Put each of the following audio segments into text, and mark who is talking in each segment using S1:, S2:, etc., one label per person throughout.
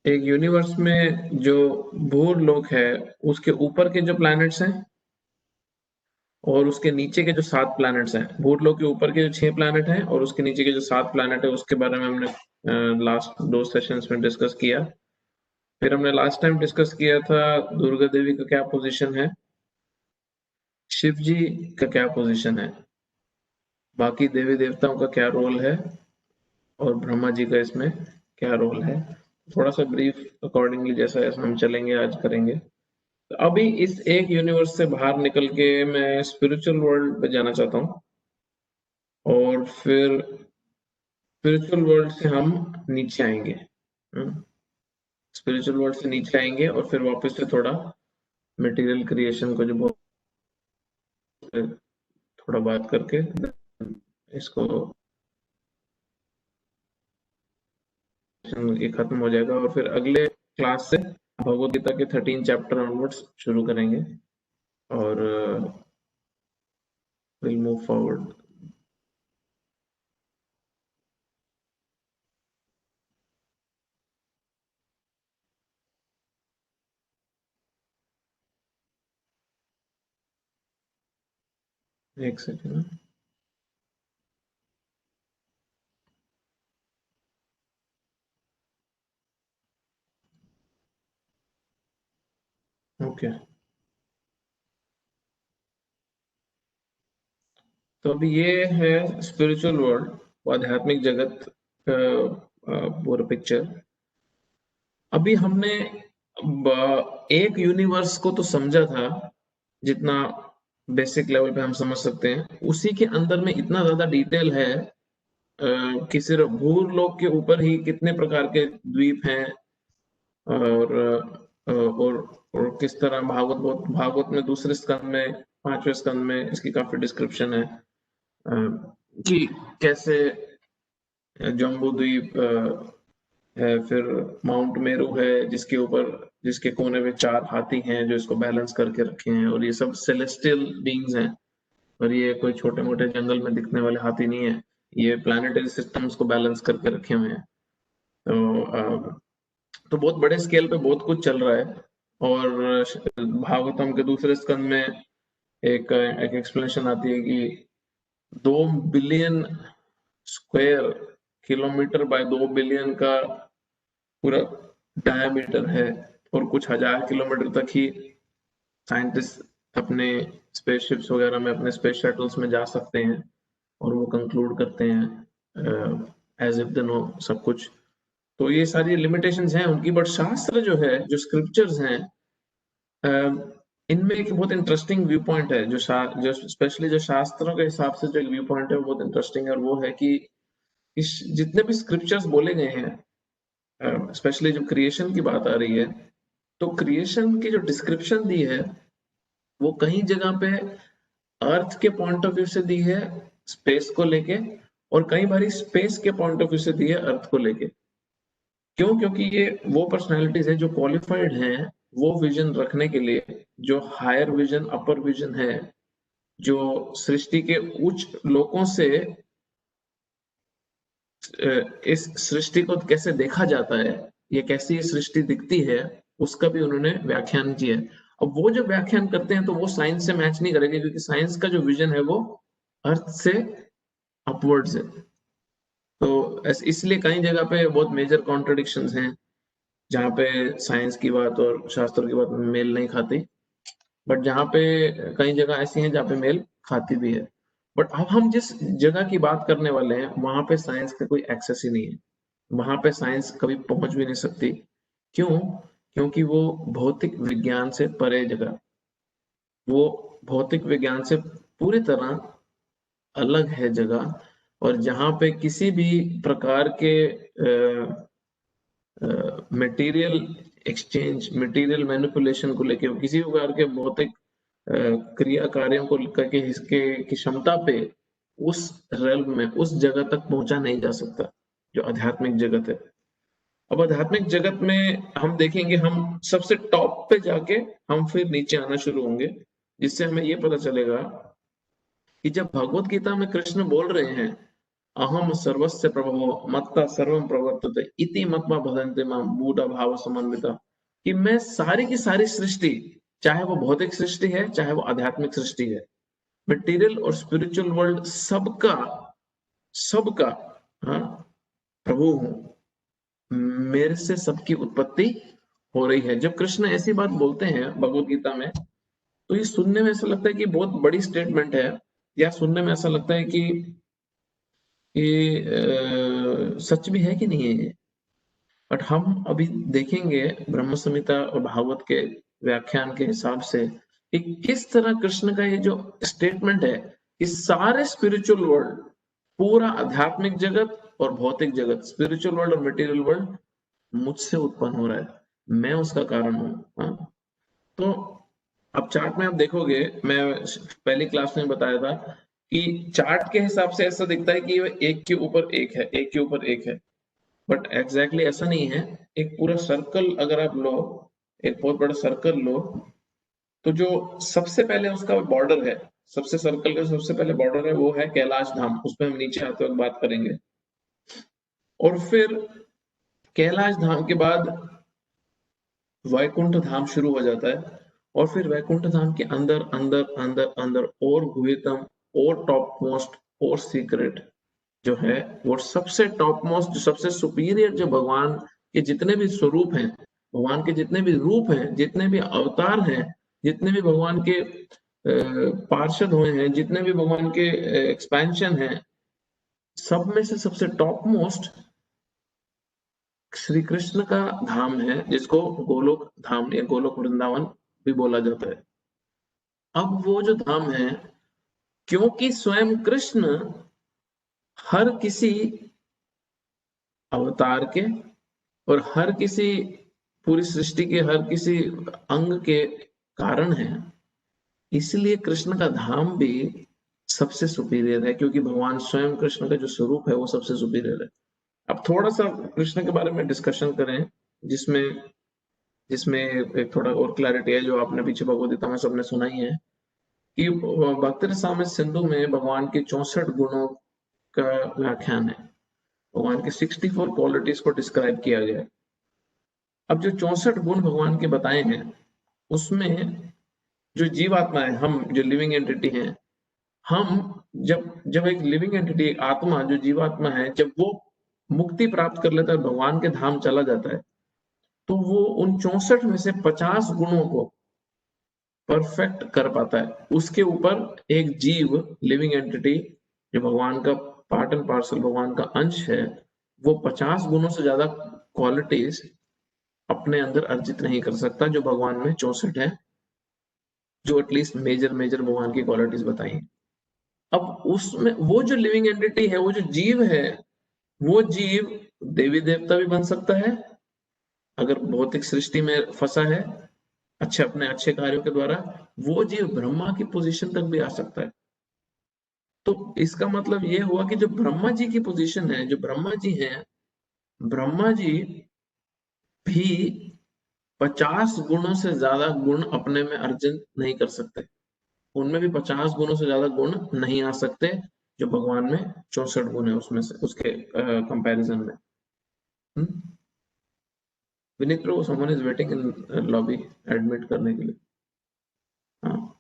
S1: एक यूनिवर्स में जो भूलोक है उसके ऊपर के जो प्लैनेट्स हैं और उसके नीचे के जो 7 प्लैनेट्स हैं, भूलोक के ऊपर के जो 6 प्लैनेट हैं और उसके नीचे के जो 7 प्लैनेट है उसके बारे में हमने लास्ट 2 सेशंस में डिस्कस किया। फिर हमने लास्ट टाइम डिस्कस किया था दुर्गा देवी का क्या पोजीशन है, शिव जी का क्या पोजीशन है, बाकी देवी देवताओं का क्या रोल है और ब्रह्मा जी का इसमें क्या रोल है। थोड़ा सा ब्रीफ अकॉर्डिंगली जैसा जैसा हम चलेंगे आज करेंगे। तो अभी इस एक यूनिवर्स से बाहर निकल के मैं स्पिरिचुअल वर्ल्ड पे जाना चाहता हूँ और फिर स्पिरिचुअल वर्ल्ड से हम नीचे आएंगे। स्पिरिचुअल वर्ल्ड से नीचे आएंगे और फिर वापस से थोड़ा मटेरियल क्रिएशन को जो बहुत थोड़ा बात करके इसको ये खत्म हो जाएगा और फिर अगले क्लास से भगवद गीता के 13 चैप्टर ऑनवर्ड्स शुरू करेंगे और विल मूव फॉरवर्ड। एक सेकेंड। ओके, तो अभी ये है स्पिरिचुअल वर्ल्ड, आध्यात्मिक जगत का पूरा पिक्चर। अभी हमने एक यूनिवर्स को तो समझा था जितना बेसिक लेवल पे हम समझ सकते हैं, उसी के अंदर में इतना ज्यादा डिटेल है कि सिर्फ भूलोक के ऊपर ही कितने प्रकार के द्वीप हैं और और किस तरह भागवत में दूसरे स्कंद में 5वें स्कंद में इसकी काफी डिस्क्रिप्शन है कि कैसे जम्बू द्वीप है, फिर माउंट मेरू है जिसके कोने में 4 हाथी हैं जो इसको बैलेंस करके रखे हैं और ये सब सेलेस्टियल बीइंग्स हैं और ये कोई छोटे मोटे जंगल में दिखने वाले हाथी नहीं है, ये प्लानिटरी सिस्टम्स को बैलेंस करके रखे हुए हैं। तो बहुत बड़े स्केल पे बहुत कुछ चल रहा है और भागवतम के दूसरे स्कंद में एक एक्सप्लेनेशन आती है कि 2 billion square kilometre bye 2 billion का पूरा डायमीटर है और कुछ हजार किलोमीटर तक ही साइंटिस्ट अपने स्पेसशिप्स वगैरह में अपने स्पेस शटल्स में जा सकते हैं और वो कंक्लूड करते हैं एज इफ दे नो सब कुछ। तो ये सारी लिमिटेशंस हैं उनकी, बट शास्त्र जो है, जो स्क्रिप्चर्स हैं, इनमें एक बहुत इंटरेस्टिंग व्यू पॉइंट है जो स्पेशली जो शास्त्रों के हिसाब से जो व्यू पॉइंट है वो बहुत इंटरेस्टिंग है और वो है कि जितने भी स्क्रिप्चर्स बोले गए हैं, स्पेशली जब क्रिएशन की बात आ रही है तो क्रिएशन की जो डिस्क्रिप्शन दी है वो कहीं जगह पे अर्थ के पॉइंट ऑफ व्यू से दी है स्पेस को लेके और कई बारी स्पेस के पॉइंट ऑफ व्यू से दी है अर्थ को लेके। क्यों? क्योंकि ये वो पर्सनालिटीज है जो क्वालिफाइड हैं वो विजन रखने के लिए, जो हायर विजन अपर विजन है, जो सृष्टि के उच्च लोकों से इस सृष्टि को कैसे देखा जाता है, ये कैसी ये सृष्टि दिखती है, उसका भी उन्होंने व्याख्यान किया है। अब वो जो व्याख्यान करते हैं तो वो साइंस से मैच नहीं करेंगे क्योंकि साइंस का जो विजन है वो अर्थ से अपवर्ड्स है। तो इसलिए कई जगह पे बहुत मेजर कॉन्ट्रडिक्शंस हैं जहाँ पे साइंस की बात और शास्त्र की बात मेल नहीं खाती, बट जहाँ पे कई जगह ऐसी हैं जहाँ पे मेल खाती भी है। बट अब हम जिस जगह की बात करने वाले हैं वहां पे साइंस का कोई एक्सेस ही नहीं है, वहां पे साइंस कभी पहुंच भी नहीं सकती। क्यों? क्योंकि वो भौतिक विज्ञान से परे जगह, वो भौतिक विज्ञान से पूरी तरह अलग है जगह और जहाँ पे किसी भी प्रकार के मटेरियल एक्सचेंज, मटेरियल मैनिपुलेशन को लेके, किसी प्रकार के भौतिक क्रिया कार्यों को लेकर के इसके की क्षमता पे उस रेल्म में, उस जगह तक पहुंचा नहीं जा सकता जो आध्यात्मिक जगत है। अब आध्यात्मिक जगत में हम देखेंगे, हम सबसे टॉप पे जाके हम फिर नीचे आना शुरू होंगे, जिससे हमें ये पता चलेगा कि जब भगवत गीता में कृष्ण बोल रहे हैं अहम सर्वस्य प्रभवो मत्ता सर्वं प्रवर्तते इति मत्वा भजन्ते मां मूढ़ा भाव समन्विता, कि मैं सारी की सारी सृष्टि, चाहे वो भौतिक सृष्टि है चाहे वो आध्यात्मिक सृष्टि है, मटेरियल और स्पिरिचुअल वर्ल्ड, सबका सबका हाँ प्रभु हूँ, मेरे से सबकी उत्पत्ति हो रही है। जब कृष्ण ऐसी बात बोलते हैं भगवत गीता में, तो ये सुनने में ऐसा लगता है कि बहुत बड़ी स्टेटमेंट है, या सुनने में ऐसा लगता है कि सच भी है कि नहीं है ये। बट हम अभी देखेंगे ब्रह्म संहिता और भागवत के व्याख्यान के हिसाब से कि किस तरह कृष्ण का ये जो स्टेटमेंट है कि सारे स्पिरिचुअल वर्ल्ड, पूरा आध्यात्मिक जगत और भौतिक जगत, स्पिरिचुअल वर्ल्ड और मटेरियल वर्ल्ड मुझसे उत्पन्न हो रहा है, मैं उसका कारण हूँ। हाँ? तो अब चार्ट में आप देखोगे, मैं पहली क्लास में बताया था कि चार्ट के हिसाब से ऐसा दिखता है कि वह एक के ऊपर एक है, एक के ऊपर एक है, बट एग्जैक्टली ऐसा नहीं है। एक पूरा सर्कल अगर आप लो, एक बहुत बड़ा सर्कल लो, तो जो सबसे पहले उसका बॉर्डर है, सबसे सर्कल का सबसे पहले बॉर्डर है वो है कैलाश धाम, उस पर हम नीचे आते वक्त बात करेंगे। और फिर कैलाश धाम के बाद वैकुंठ धाम शुरू हो जाता है, और फिर वैकुंठ धाम के अंदर अंदर अंदर अंदर और गुह्यतम और टॉप मोस्ट और सीक्रेट जो है, वो सबसे टॉप मोस्ट, सबसे सुपीरियर, जो भगवान के जितने भी स्वरूप हैं, भगवान के जितने भी रूप हैं, जितने भी अवतार हैं, जितने भी भगवान के पार्षद हुए हैं, जितने भी भगवान के एक्सपेंशन हैं, सब में से सबसे टॉप मोस्ट श्री कृष्ण का धाम है, जिसको गोलोक धाम या गोलोक वृंदावन भी बोला जाता है। अब वो जो धाम है, क्योंकि स्वयं कृष्ण हर किसी अवतार के और हर किसी पूरी सृष्टि के हर किसी अंग के कारण है, इसलिए कृष्ण का धाम भी सबसे सुपीरियर है, क्योंकि भगवान स्वयं कृष्ण का जो स्वरूप है वो सबसे सुपीरियर है। अब थोड़ा सा कृष्ण के बारे में डिस्कशन करें, जिसमें जिसमें एक थोड़ा और क्लैरिटी है, जो आपने पीछे भगवद गीता में सबने सुना ही है कि भक्त रसामृत सिंधु में भगवान के 64 गुणों का व्याख्यान है, भगवान के 64 क्वालिटीज को डिस्क्राइब किया गया है। अब जो 64 गुण भगवान के बताए हैं, उसमें जो जीवात्मा है, हम जो लिविंग एंटिटी हैं, हम जब जब एक लिविंग एंटिटी, एक आत्मा जो जीवात्मा है, जब वो मुक्ति प्राप्त कर लेता है, भगवान के धाम चला जाता है, तो वो उन 64 में से 50 गुणों को परफेक्ट कर पाता है। उसके ऊपर एक जीव, लिविंग एंटिटी, जो भगवान का पार्ट एंड पार्सल, भगवान का अंश है, वो 50 गुणों से ज्यादा क्वालिटीज अपने अंदर अर्जित नहीं कर सकता, जो भगवान में 64 है, जो एटलीस्ट मेजर मेजर भगवान की क्वालिटीज बताई। अब उसमें वो जो लिविंग एंटिटी है, वो जो जीव है, वो जीव देवी देवता भी बन सकता है अगर भौतिक सृष्टि में फंसा है अच्छे, अपने अच्छे कार्यों के द्वारा। वो जीव ब्रह्मा की पोजीशन तक भी आ सकता है। तो इसका मतलब ये हुआ कि जो ब्रह्मा जी की पोजीशन है, जो ब्रह्मा जी हैं, ब्रह्मा जी भी 50 गुणों से ज्यादा गुण अपने में अर्जन नहीं कर सकते, उनमें भी 50 गुणों से ज्यादा गुण नहीं आ सकते, जो भगवान में 64 गुण है उसमें से, उसके कंपैरिजन में। Vineet Prabhu, someone is waiting in lobby admit करने के लिए। हाँ,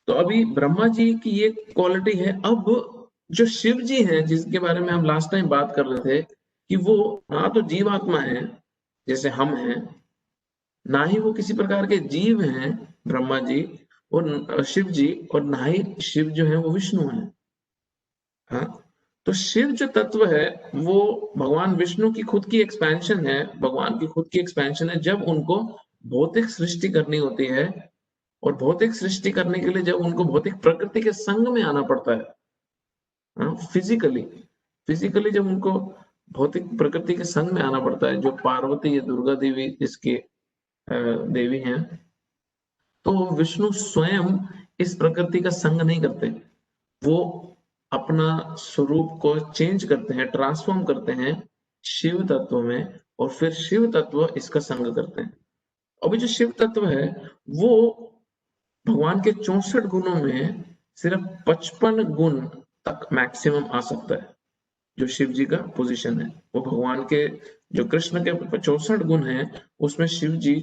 S1: तो अभी ब्रह्मा जी की ये क्वालिटी है। अब जो शिव जी हैं, जिसके बारे में हम लास्ट टाइम बात कर रहे थे, कि वो ना तो जीवात्मा है जैसे हम हैं, ना ही वो किसी प्रकार के जीव हैं ब्रह्मा जी और शिव जी, और ना ही शिव जो है वो विष्णु है। हाँ, तो शिव जो तत्व है, वो भगवान विष्णु की खुद की एक्सपेंशन है, भगवान की खुद की एक्सपेंशन है। जब उनको भौतिक सृष्टि करनी होती है, और भौतिक सृष्टि करने के लिए जब उनको भौतिक प्रकृति के संग में आना पड़ता है, फिजिकली फिजिकली जब उनको भौतिक प्रकृति के संग में आना पड़ता है, जो पार्वती या दुर्गा देवी इसके देवी हैं, तो विष्णु स्वयं इस प्रकृति का संग नहीं करते, वो अपना स्वरूप को चेंज करते हैं, ट्रांसफॉर्म करते हैं शिव तत्व में, और फिर शिव तत्व इसका संग करते हैं। अभी जो शिव तत्व है, वो भगवान के 64 गुणों में सिर्फ 55 गुण तक मैक्सिमम आ सकता है। जो शिव जी का पोजीशन है, वो भगवान के जो कृष्ण के 64 गुण हैं, उसमें शिव जी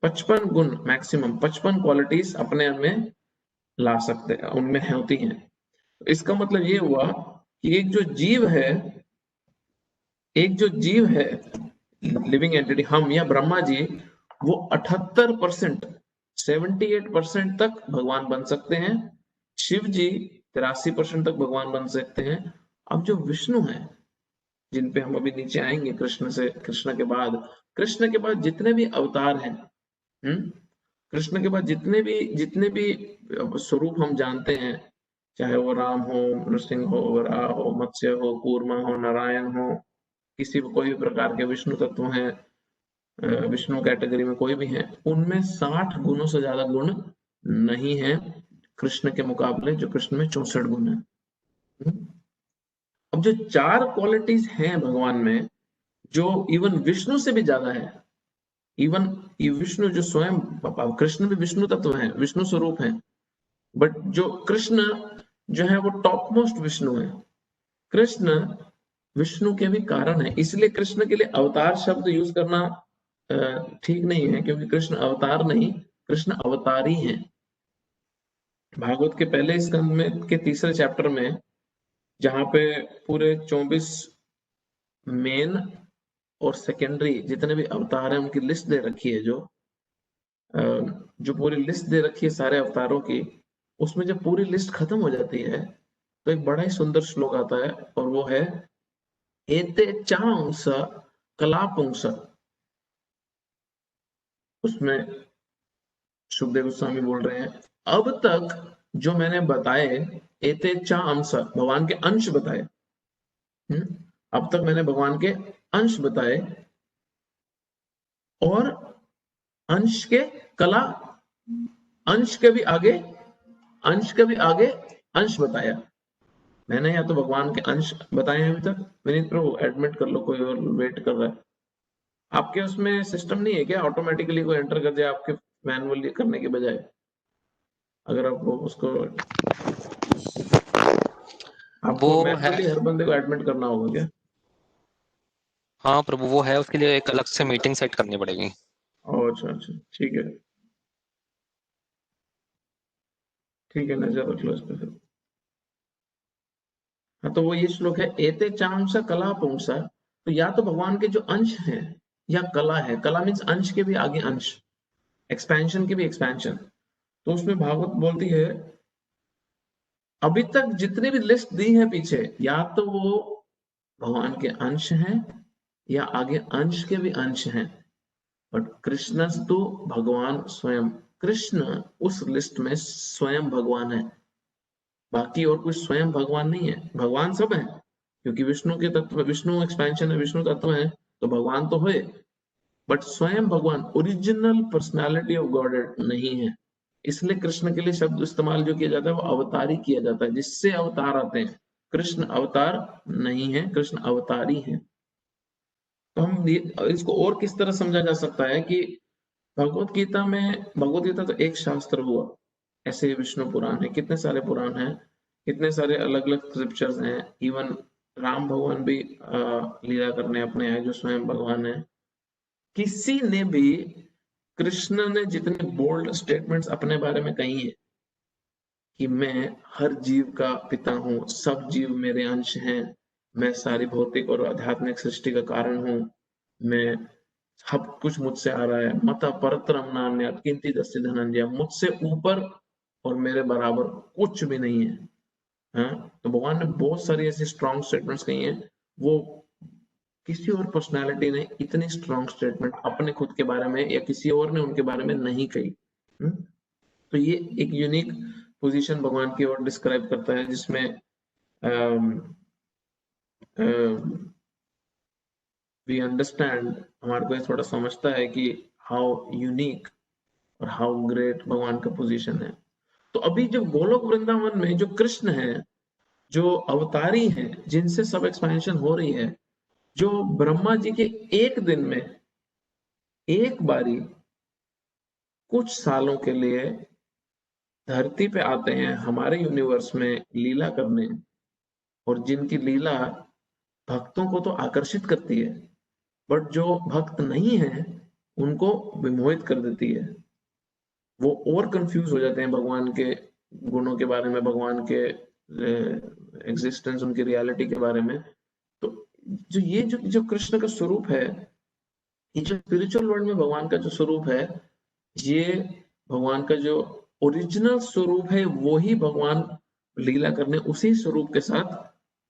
S1: 55 गुण, मैक्सिमम 55 क्वालिटीज अपने में ला सकते हैं, उनमें होती हैं। इसका मतलब ये हुआ कि एक जो जीव है लिविंग एंटिटी, हम या ब्रह्मा जी, वो 78%, 78% तक भगवान बन सकते हैं। शिव जी 83% तक भगवान बन सकते हैं। अब जो विष्णु है, जिन पे हम अभी नीचे आएंगे, कृष्ण के बाद जितने भी अवतार हैं, कृष्ण के बाद जितने भी स्वरूप हम जानते हैं, चाहे वो राम हो, नृसिंह हो, वराह हो, मत्स्य हो, कूर्मा हो, नारायण हो, किसी कोई भी प्रकार के विष्णु तत्व हैं, विष्णु कैटेगरी में कोई भी है, उनमें 60 गुणों से ज्यादा गुण नहीं है कृष्ण के मुकाबले, जो कृष्ण में 64 गुण है। अब जो 4 क्वालिटीज हैं भगवान में, जो इवन विष्णु से भी ज्यादा है, इवन ये विष्णु जो स्वयं, कृष्ण भी विष्णु तत्व है, विष्णु स्वरूप है, बट जो कृष्ण जो है वो टॉप मोस्ट विष्णु है। कृष्ण विष्णु के भी कारण है, इसलिए कृष्ण के लिए अवतार शब्द यूज करना ठीक नहीं है, क्योंकि कृष्ण अवतार नहीं, कृष्ण अवतारी हैं। भागवत के पहले स्कंद में के तीसरे चैप्टर में, जहां पे पूरे 24 मेन और सेकेंडरी जितने भी अवतार हैं उनकी लिस्ट दे रखी है, जो पूरी लिस्ट दे रखी है सारे अवतारों की, उसमें जब पूरी लिस्ट खत्म हो जाती है तो एक बड़ा ही सुंदर श्लोक आता है, और वो है एते चांस कलापुंस। उसमें सुखदेव गोस्वामी बोल रहे हैं, अब तक जो मैंने बताए, एते चांस, भगवान के अंश बताए, अब तक मैंने भगवान के अंश बताए, और अंश के कला, अंश के भी आगे, अंश के भी आगे अंश बताया। मैंने या तो भगवान के अंश बताए हैं अभी तक। विनीत प्रभु एडमिट कर लो, कोई और वेट कर रहा है। आपके उसमें सिस्टम नहीं है क्या, ऑटोमेटिकली कोई एंटर कर जाए आपके मैनुअली करने के बजाय? अगर आप उसको, आपको
S2: वो है।
S1: मैनुअली हर बंदे को एडमिट करना होगा क्या?
S2: हाँ प्रभु, वो है, उसके लिए एक अलग से मीटिंग सेट करनी पड़ेगी।
S1: अच्छा अच्छा, ठीक है, ठीक है, नजर रख लो इस पे फिर। हाँ, तो वो ये श्लोक है, एते चांस कला पुंसा। तो या तो भगवान के जो अंश हैं, या कला है, कला मीन्स अंश के भी आगे अंश, एक्सपेंशन की भी एक्सपेंशन। तो उसमें भागवत बोलती है, अभी तक जितनी भी लिस्ट दी है पीछे, या तो वो भगवान के अंश हैं, या आगे अंश के भी अंश हैं, बट कृष्ण तो भगवान स्वयं, कृष्ण उस लिस्ट में स्वयं भगवान है। बाकी और कुछ स्वयं भगवान नहीं है, भगवान सब है, क्योंकि विष्णु के तत्व, विष्णु एक्सपेंशन है, विष्णु तत्व है, तो भगवान तो है, बट स्वयं भगवान ओरिजिनल पर्सनालिटी ऑफ गॉड नहीं है। इसलिए कृष्ण के लिए शब्द इस्तेमाल जो किया जाता है वो अवतारी किया जाता है, जिससे अवतार आते हैं। कृष्ण अवतार नहीं है, कृष्ण अवतारी है। तो हम इसको और किस तरह समझा जा सकता है कि भगवत गीता तो एक शास्त्र हुआ, ऐसे विष्णु पुराण है, कितने सारे पुराण हैं, कितने सारे अलग अलग स्क्रिप्चर्स हैं। इवन राम भगवान भी लीला करने अपने आए, जो स्वयं भगवान है। किसी ने भी, कृष्ण ने जितने बोल्ड स्टेटमेंट्स अपने बारे में कही है, कि मैं हर जीव का पिता हूँ, सब जीव मेरे अंश हैं, मैं सारी भौतिक और आध्यात्मिक सृष्टि का कारण हूँ, मैं, सब कुछ मुझसे आ रहा है, मत परत्रम नान्यत् किंचिदस्ति धनंजय, मुझसे ऊपर और मेरे बराबर कुछ भी नहीं है। हाँ, तो भगवान ने बहुत सारी ऐसी स्ट्रॉन्ग स्टेटमेंट्स कही हैं। वो किसी और पर्सनालिटी ने इतनी स्ट्रॉन्ग स्टेटमेंट अपने खुद के बारे में या किसी और ने उनके बारे में नहीं कही। तो ये एक यूनिक पोजीशन भगवान की ओर डिस्क्राइब करता है, जिसमें वी अंडरस्टैंड, हमारे को थोड़ा समझता है कि हाउ यूनिक और हाउ ग्रेट भगवान का पोजीशन है। तो अभी जो गोलोक वृंदावन में जो कृष्ण है, जो अवतारी हैं, जिनसे सब एक्सपेंशन हो रही है, जो ब्रह्मा जी के एक दिन में, एक बारी, कुछ सालों के लिए धरती पे आते हैं हमारे यूनिवर्स में लीला करने, और जिनकी लीला भक्तों को तो आकर्षित करती है, बट जो भक्त नहीं है उनको विमोहित कर देती है। वो और कंफ्यूज हो जाते हैं भगवान के गुणों के बारे में, भगवान के एग्जिस्टेंस, उनकी रियलिटी के बारे में। तो जो कृष्ण का स्वरूप है, ये जो स्पिरिचुअल वर्ल्ड में भगवान का जो स्वरूप है, ये भगवान का जो ओरिजिनल स्वरूप है, वो ही भगवान लीला करने उसी स्वरूप के साथ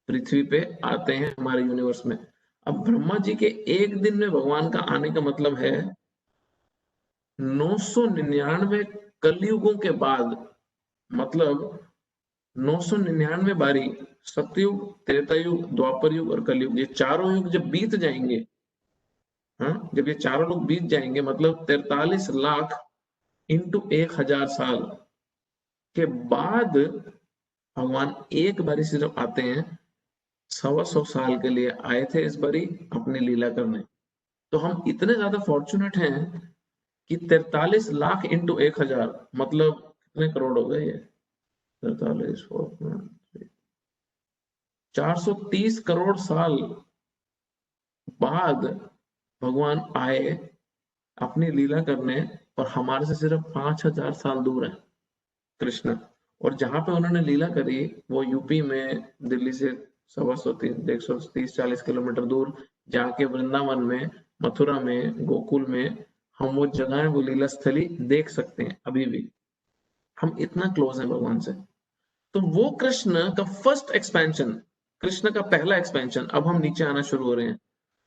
S1: पृथ्वी पे आते हैं हमारे यूनिवर्स में। अब ब्रह्मा जी के एक दिन में भगवान का आने का मतलब है 999 कलयुगों के बाद, मतलब 999 बारी सतयुग, त्रेता युग, द्वापर युग और कलयुग, ये चारों युग जब बीत जाएंगे, हाँ, जब ये चारों लोग बीत जाएंगे, मतलब 43 लाख इंटू 1000 साल के बाद भगवान एक बारी सिर्फ आते हैं। 125 साल के लिए आए थे इस बारी अपनी लीला करने। तो हम इतने ज्यादा फॉर्चुनेट हैं कि 43 लाख इंटू 1000, मतलब कितने करोड़ हो गए ये? 43 430 करोड़ साल बाद भगवान आए अपनी लीला करने, और हमारे से सिर्फ 5000 साल दूर है कृष्ण। और जहां पे उन्होंने लीला करी वो यूपी में, दिल्ली से 130-130-40 किलोमीटर दूर, जहाँ के वृंदावन में, मथुरा में, गोकुल में हम वो जगह, वो लीला स्थली देख सकते हैं अभी भी। हम इतना क्लोज हैं भगवान से। तो वो कृष्ण का फर्स्ट एक्सपेंशन, कृष्ण का पहला एक्सपेंशन, अब हम नीचे आना शुरू हो रहे हैं।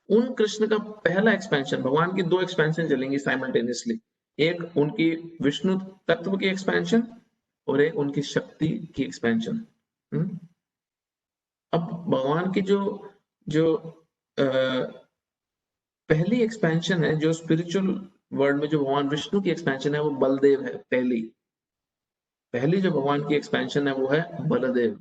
S1: उन कृष्ण का पहला एक्सपेंशन, भगवान की दो एक्सपेंशन चलेंगी साइमल्टेनियसली, एक उनकी विष्णु तत्व की एक्सपेंशन और एक उनकी शक्ति की एक्सपेंशन। अब भगवान की जो जो पहली एक्सपेंशन है, जो स्पिरिचुअल वर्ल्ड में जो भगवान विष्णु की एक्सपेंशन है, वो बलदेव है। पहली पहली जो भगवान की एक्सपेंशन है वो है बलदेव,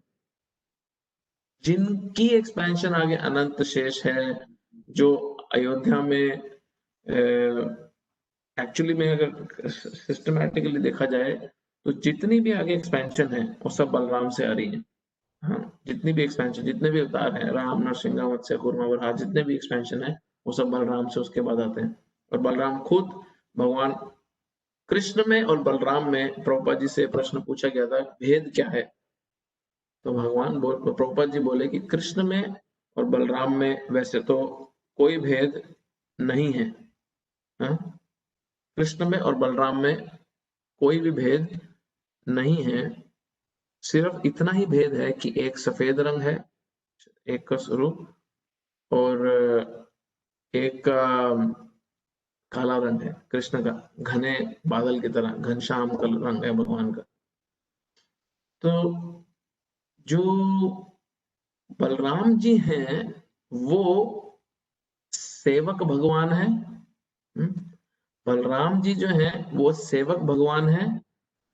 S1: जिनकी एक्सपेंशन आगे अनंत शेष है। जो अयोध्या में एक्चुअली में अगर सिस्टमैटिकली देखा जाए तो जितनी भी आगे एक्सपेंशन है वो सब बलराम से आ रही है। हाँ, जितनी भी एक्सपेंशन, जितने भी अवतार हैं, राम, नरसिंह, मत्स्य, कूर्मा, वराह, जितने भी एक्सपेंशन है वो सब बलराम से उसके बाद आते हैं। और बलराम खुद, भगवान कृष्ण में और बलराम में प्रभुपाद जी से प्रश्न पूछा गया था, भेद क्या है? तो प्रभुपाद जी बोले कि कृष्ण में और बलराम में वैसे तो कोई भेद नहीं है। हाँ? कृष्ण में और बलराम में कोई भी भेद नहीं है, सिर्फ इतना ही भेद है कि एक सफेद रंग है, एक का स्वरूप, और एक का काला रंग है कृष्ण का, घने बादल की तरह घनश्याम रंग है भगवान का। तो जो बलराम जी हैं वो सेवक भगवान है। बलराम जी जो है वो सेवक भगवान है,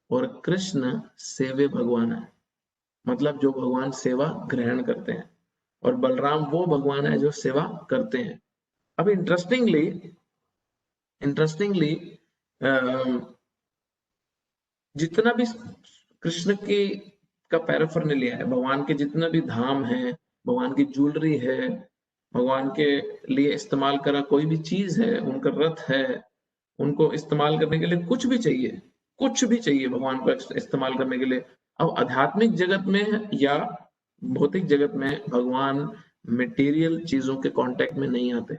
S1: और कृष्ण सेव्य भगवान है, मतलब जो भगवान सेवा ग्रहण करते हैं। और बलराम वो भगवान है जो सेवा करते हैं। अब इंटरेस्टिंगली इंटरेस्टिंगली जितना भी कृष्ण की का पैराफर्नेलिया है, भगवान के जितना भी धाम है, भगवान की ज्वेलरी है, भगवान के लिए इस्तेमाल करा कोई भी चीज है, उनका रथ है, उनको इस्तेमाल करने के लिए कुछ भी चाहिए, कुछ भी चाहिए भगवान को इस्तेमाल करने के लिए। अब आध्यात्मिक जगत में या भौतिक जगत में भगवान मटेरियल चीजों के कांटेक्ट में नहीं आते।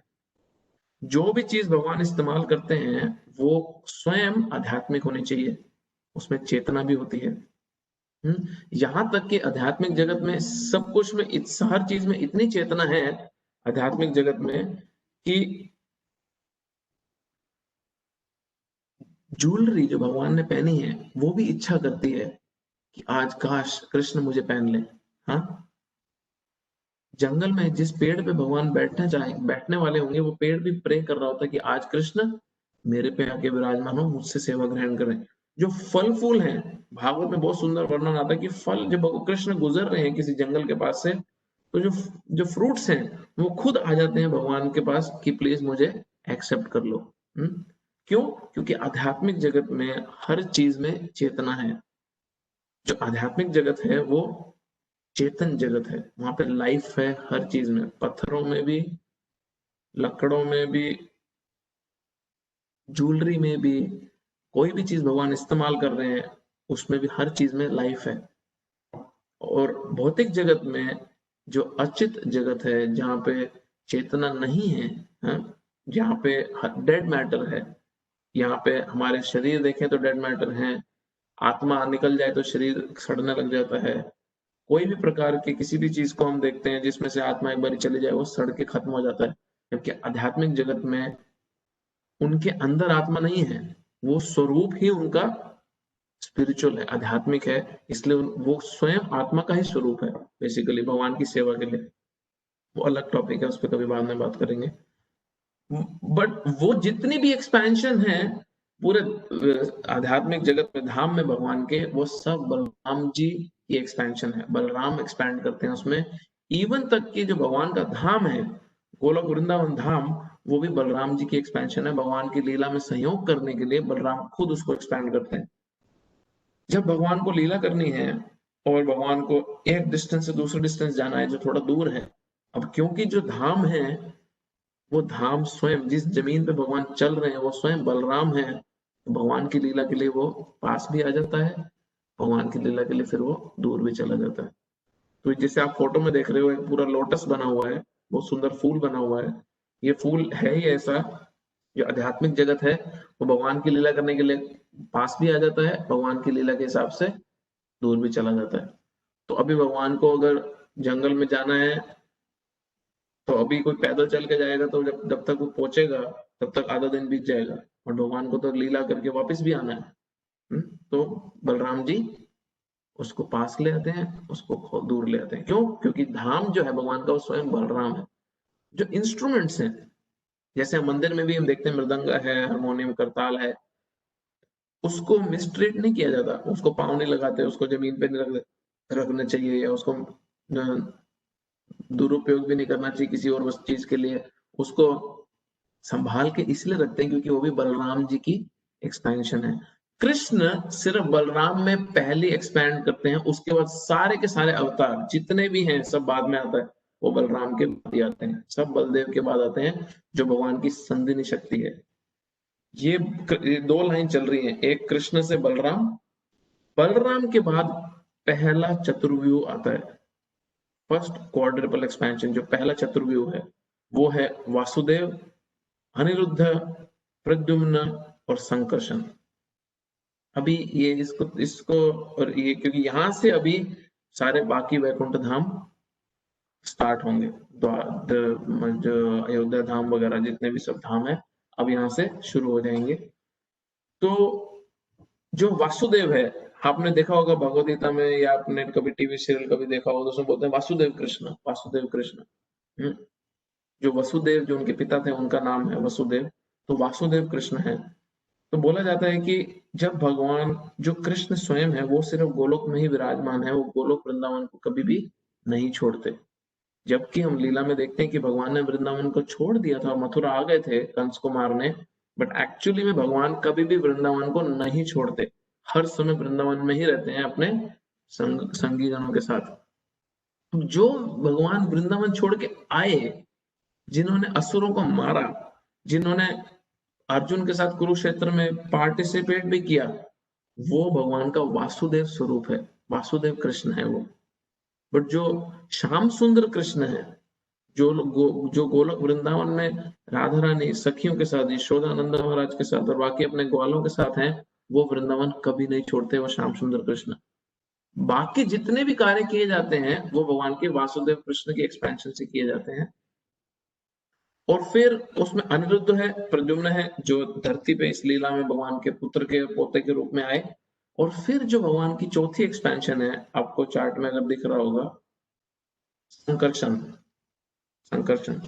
S1: जो भी चीज भगवान इस्तेमाल करते हैं वो स्वयं आध्यात्मिक होनी चाहिए, उसमें चेतना भी होती है। यहाँ तक कि आध्यात्मिक जगत में सब कुछ में, हर चीज में इतनी चेतना है आध्यात्मिक जगत में कि ज्वेलरी जो भगवान ने पहनी है वो भी इच्छा करती है कि आज काश कृष्ण मुझे पहन ले। हाँ, जंगल में जिस पेड़ पे भगवान बैठने वाले होंगे, वो पेड़ भी प्रे कर रहा होता है कि आज कृष्ण मेरे पे आके विराजमान हो, मुझसे सेवा ग्रहण करें। जो फल फूल हैं, भागवत में बहुत सुंदर वर्णन आता है कि फल, जब कृष्ण गुजर रहे हैं किसी जंगल के पास से, तो जो जो फ्रूट्स हैं वो खुद आ जाते हैं भगवान के पास कि प्लीज मुझे एक्सेप्ट कर लो। क्यों? क्योंकि आध्यात्मिक जगत में हर चीज में चेतना है। जो आध्यात्मिक जगत है वो चेतन जगत है, वहां पे लाइफ है हर चीज में, पत्थरों में भी, लकड़ों में भी, ज्वेलरी में भी, कोई भी चीज भगवान इस्तेमाल कर रहे हैं उसमें भी हर चीज में लाइफ है। और भौतिक जगत में जो अचित जगत है, जहाँ पे चेतना नहीं है, जहाँ पे डेड मैटर है, यहाँ पे हमारे शरीर देखें तो डेड मैटर है, आत्मा निकल जाए तो शरीर सड़ने लग जाता है। कोई भी प्रकार की किसी भी चीज को हम देखते हैं जिसमें से आत्मा एक बार चली जाए वो सड़ के खत्म हो जाता है। जबकि आध्यात्मिक जगत में उनके अंदर आत्मा नहीं है, वो स्वरूप ही उनका स्पिरिचुअल है, आध्यात्मिक है, इसलिए वो स्वयं आत्मा का ही स्वरूप है बेसिकली भगवान की सेवा के लिए। वो अलग टॉपिक है, उस पर कभी बाद में बात करेंगे। बट वो जितनी भी एक्सपेंशन है पूरे आध्यात्मिक जगत में, धाम में भगवान के, वो सब बलराम जी की एक्सपेंशन है। बलराम एक्सपैंड करते हैं उसमें। इवन तक कि जो भगवान का धाम है, गोलोक वृंदावन धाम, वो भी बलराम जी की एक्सपेंशन है। भगवान की लीला में सहयोग करने के लिए बलराम खुद उसको एक्सपैंड करते हैं। जब भगवान को लीला करनी है और भगवान को एक डिस्टेंस से दूसरे डिस्टेंस जाना है जो थोड़ा दूर है, अब क्योंकि जो धाम है वो धाम स्वयं, जिस जमीन पे भगवान चल रहे हैं वो स्वयं बलराम है, तो भगवान की लीला के लिए वो पास भी आ जाता है, भगवान की लीला के लिए फिर वो दूर भी चला जाता है। तो जैसे आप फोटो में देख रहे हो, एक पूरा लोटस बना हुआ है, बहुत सुंदर फूल बना हुआ है। ये फूल है ही ऐसा, जो आध्यात्मिक जगत है वो भगवान की लीला करने के लिए पास भी आ जाता है, भगवान की लीला के हिसाब से दूर भी चला जाता है। तो अभी भगवान को अगर जंगल में जाना है तो अभी कोई पैदल चल के जाएगा तो जब जब तक वो पहुंचेगा तब तक आधा दिन बीत जाएगा, और भगवान को तो लीला करके वापस भी आना है। तो बलराम जी उसको पास ले आते हैं, उसको दूर ले आते हैं। क्यों? क्योंकि धाम जो है भगवान का वो स्वयं बलराम है। जो इंस्ट्रूमेंट्स हैं, जैसे मंदिर में भी हम देखते हैं मृदंग है, हारमोनियम, करताल है, उसको मिसट्रीट नहीं किया जाता, उसको पाँव नहीं लगाते, उसको जमीन पे नहीं रखना चाहिए, या उसको दुरुपयोग भी नहीं करना चाहिए किसी और चीज के लिए। उसको संभाल के इसलिए रखते हैं क्योंकि वो भी बलराम जी की एक्सपेंशन है। कृष्ण सिर्फ बलराम में पहले एक्सपैंड करते हैं, उसके बाद सारे के सारे अवतार जितने भी हैं सब बाद में आता है, वो बलराम के बाद ही आते हैं, सब बलदेव के बाद आते हैं, जो भगवान की संदिनी शक्ति है। ये दो लाइन चल रही है, एक कृष्ण से बलराम, बलराम के बाद पहला चतुर्व्यूह आता है। फर्स्ट क्वाड्रिपल एक्सपेंशन, जो पहला चतुर्व्यूह है वो है वासुदेव, अनिरुद्ध, प्रद्युम्न और संकर्षण। अभी ये इसको इसको और ये, क्योंकि यहां से अभी सारे बाकी वैकुंठ धाम स्टार्ट होंगे, जो अयोध्या धाम वगैरह जितने भी सब धाम है अब यहाँ से शुरू हो जाएंगे। तो जो वासुदेव है, आपने देखा होगा भगवद गीता में, या आपने कभी टीवी सीरियल कभी देखा होगा तो उसमें बोलते हैं वासुदेव कृष्ण, वासुदेव कृष्ण। जो वसुदेव, जो उनके पिता थे, उनका नाम है वसुदेव, तो वासुदेव कृष्ण है। तो बोला जाता है कि जब भगवान, जो कृष्ण स्वयं है, वो सिर्फ गोलोक में ही विराजमान है, वो गोलोक वृंदावन को कभी भी नहीं छोड़ते। जबकि हम लीला में देखते हैं कि भगवान ने वृंदावन को छोड़ दिया था, मथुरा आ गए थे कंस को मारने, बट एक्चुअली में भगवान कभी भी वृंदावन को नहीं छोड़ते, हर समय वृंदावन में ही रहते हैं अपने संगी जनों के साथ। जो भगवान वृंदावन छोड़ के आए, जिन्होंने असुरों को मारा, जिन्होंने अर्जुन के साथ कुरुक्षेत्र में पार्टिसिपेट भी किया, वो भगवान का वासुदेव स्वरूप है, वासुदेव कृष्ण है वो। बट जो श्याम सुंदर कृष्ण है, जो गोलोक वृंदावन में राधा रानी सखियों के साथ, यशोदानंद महाराज के साथ और बाकी अपने ग्वालों के साथ हैं, वो वृंदावन कभी नहीं छोड़ते, वो श्याम सुंदर कृष्ण। बाकी जितने भी कार्य किए जाते हैं वो भगवान के वासुदेव कृष्ण की एक्सपेंशन से किए जाते हैं। और फिर उसमें अनिरुद्ध है, प्रद्युम्न है, जो धरती पे इस लीला में भगवान के पुत्र के पोते के रूप में आए। और फिर जो भगवान की चौथी एक्सपेंशन है, आपको चार्ट में अगर दिख रहा होगा, संकर्षण। संकर्षण,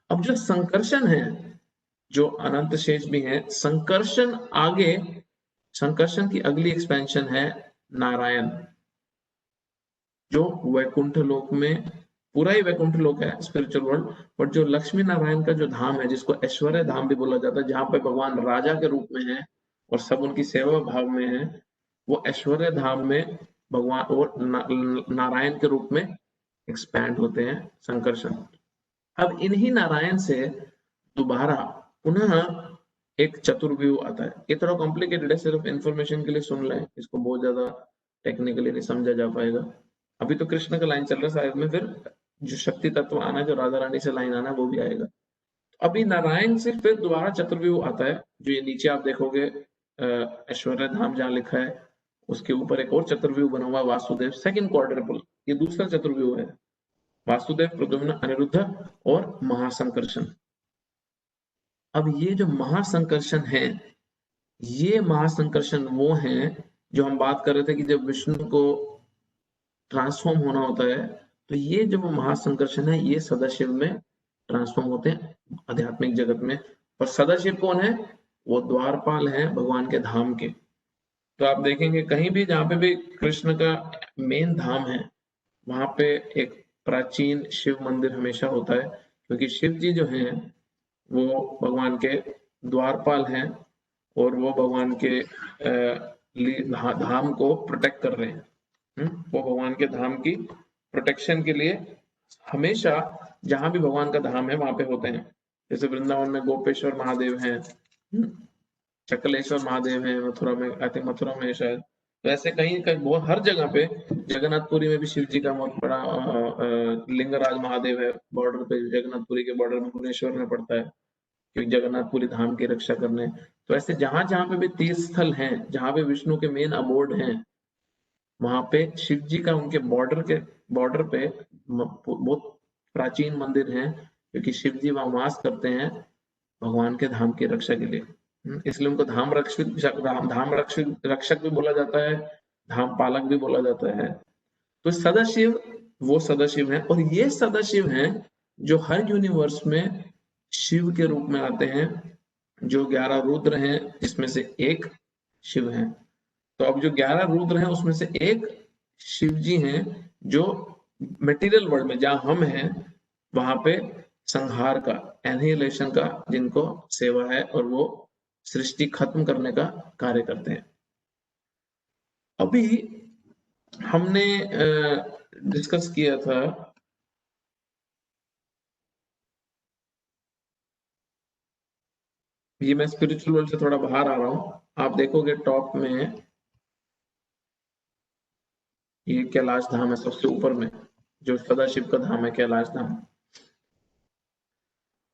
S1: अब जो संकर्षण है, जो अनंत शेष भी है, संकर्षण आगे, संकर्षण की अगली एक्सपेंशन है नारायण, जो वैकुंठ लोक में, पूरा ही वैकुंठ लोक है स्पिरिचुअल वर्ल्ड, बट जो लक्ष्मी नारायण का जो धाम है, जिसको ऐश्वर्य धाम भी बोला जाता है, जहां पे भगवान राजा के रूप में है और सब उनकी सेवा भाव में है, वो ऐश्वर्य धाम में भगवान और नारायण के रूप में एक्सपैंड होते हैं संकर्षण। अब इन्हीं नारायण से दोबारा पुनः एक चतुर्व्यूह आता है। ये थोड़ा कॉम्प्लिकेटेड है, सिर्फ इंफॉर्मेशन के लिए सुन लें, इसको बहुत ज्यादा टेक्निकली नहीं समझा जा पाएगा। अभी तो कृष्ण का लाइन चल रहा है, शायद में फिर जो शक्ति तत्व आना है, जो राधा रानी से लाइन आना है, वो भी आएगा। अभी नारायण से फिर दोबारा चतुर्व्यूह आता है, जो ये नीचे आप देखोगे ऐश्वर्य धाम जहाँ लिखा है, उसके ऊपर एक और चतुर्व्यूह बना हुआ वासुदेव, सेकंड क्वाड्रपल, ये दूसरा चतुर्व्यूह है। वासुदेव, प्रद्युम्न, अनिरुद्ध और महासंकर्षण। अब ये जो महासंकर्षण है, ये महासंकर्षण वो हैं जो हम बात कर रहे थे कि जब विष्णु को ट्रांसफॉर्म होना होता है, तो ये जो महासंकर्षण है, ये सदाशिव में ट्रांसफॉर्म होते हैं आध्यात्मिक जगत में। और सदाशिव कौन है? वो द्वारपाल है भगवान के धाम के। तो आप देखेंगे कहीं भी जहाँ पे भी कृष्ण का मेन धाम है, वहां पे एक प्राचीन शिव मंदिर हमेशा होता है, क्योंकि शिव जी जो हैं वो भगवान के द्वारपाल हैं और वो भगवान के धाम को प्रोटेक्ट कर रहे हैं। वो भगवान के धाम की प्रोटेक्शन के लिए हमेशा जहां भी भगवान का धाम है वहां पे होते हैं। जैसे वृंदावन में गोपेश्वर महादेव हैं, चकलेश्वर महादेव हैं, मथुरा में, आई थिंक मथुरा में शायद, तो ऐसे कहीं कहीं बहुत हर जगह पे, जगन्नाथपुरी में भी शिव जी का बहुत बड़ा लिंगराज महादेव है बॉर्डर पे, जगन्नाथपुरी के बॉर्डर में भुवनेश्वर में पड़ता है, क्योंकि जगन्नाथपुरी धाम की रक्षा करने। तो ऐसे जहां जहां पे भी तीर्थ स्थल हैं, जहां पे विष्णु के मेन अबोर्ड हैं, वहां पे शिव जी का उनके बॉर्डर पे बहुत प्राचीन मंदिर हैं, क्योंकि शिव जी वहां वास करते हैं भगवान के धाम की रक्षा के लिए। इसलिए उनको रक्षक भी बोला जाता है, धाम पालक भी बोला जाता है। तो सदाशिव वो सदाशिव है, और ये सदाशिव हैं जो हर यूनिवर्स में शिव के रूप में आते हैं, जो 11 रुद्र हैं जिसमें से एक शिव है। तो अब जो 11 रुद्र हैं उसमें से एक शिव जी हैं, जो मटेरियल वर्ल्ड में जहां हम हैं वहां पे संहार का, एनिहिलेशन का जिनको सेवा है, और वो सृष्टि खत्म करने का कार्य करते हैं। अभी हमने डिस्कस किया था ये, मैं स्पिरिचुअल वर्ल्ड से थोड़ा बाहर आ रहा हूं, आप देखोगे टॉप में ये कैलाश धाम है सबसे ऊपर में, जो सदाशिव का धाम है कैलाश धाम।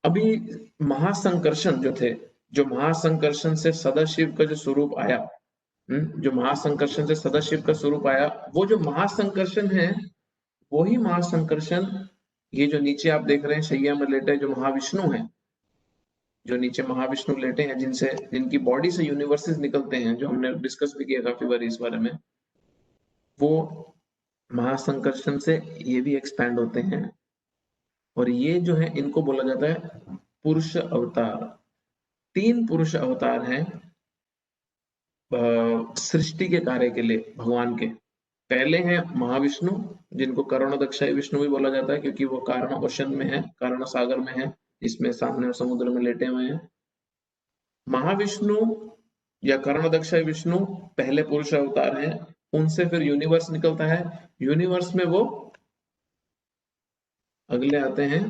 S1: अभी महासंकर्षण जो थे, जो महासंकर्षण से सदाशिव का जो स्वरूप आया, जो महासंकर्षण से सदाशिव का स्वरूप आया, वो जो महासंकर्षण है, वही महासंकर्षण ये जो नीचे आप देख रहे हैं शैया में लेटे जो महाविष्णु है, जो नीचे महाविष्णु लेटे हैं, जिनकी बॉडी से यूनिवर्सेस निकलते हैं, जो हमने डिस्कस भी किया काफी बार इस बारे में, वो महासंकर्षण से ये भी एक्सपैंड होते हैं। और ये जो है इनको बोला जाता है पुरुष अवतार। 3 पुरुष अवतार हैं सृष्टि के कार्य के लिए भगवान के। पहले हैं महाविष्णु, जिनको करुणदक्षाय विष्णु भी बोला जाता है, क्योंकि वो कारण ओशन में है, कारण सागर में है, इसमें सामने समुद्र में लेटे हुए हैं। महाविष्णु या करुणदक्षाय विष्णु पहले पुरुष अवतार हैं, उनसे फिर यूनिवर्स निकलता है, यूनिवर्स में वो अगले आते हैं,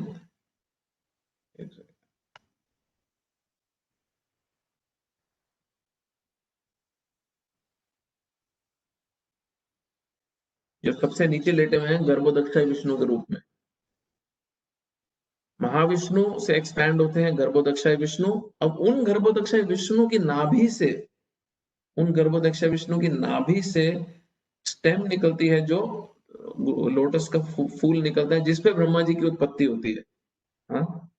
S1: जो सबसे नीचे लेटे हुए हैं गर्भोदक्षाय विष्णु के रूप में। महाविष्णु से एक्सपैंड होते हैं गर्भोदक्षाय विष्णु। अब उन गर्भोदक्षाय विष्णु की नाभि से, उन गर्भोदक्षाय विष्णु की नाभि से स्टेम निकलती है, जो लोटस का फूल निकलता है, जिसपे ब्रह्मा जी की उत्पत्ति होती है। हाँ?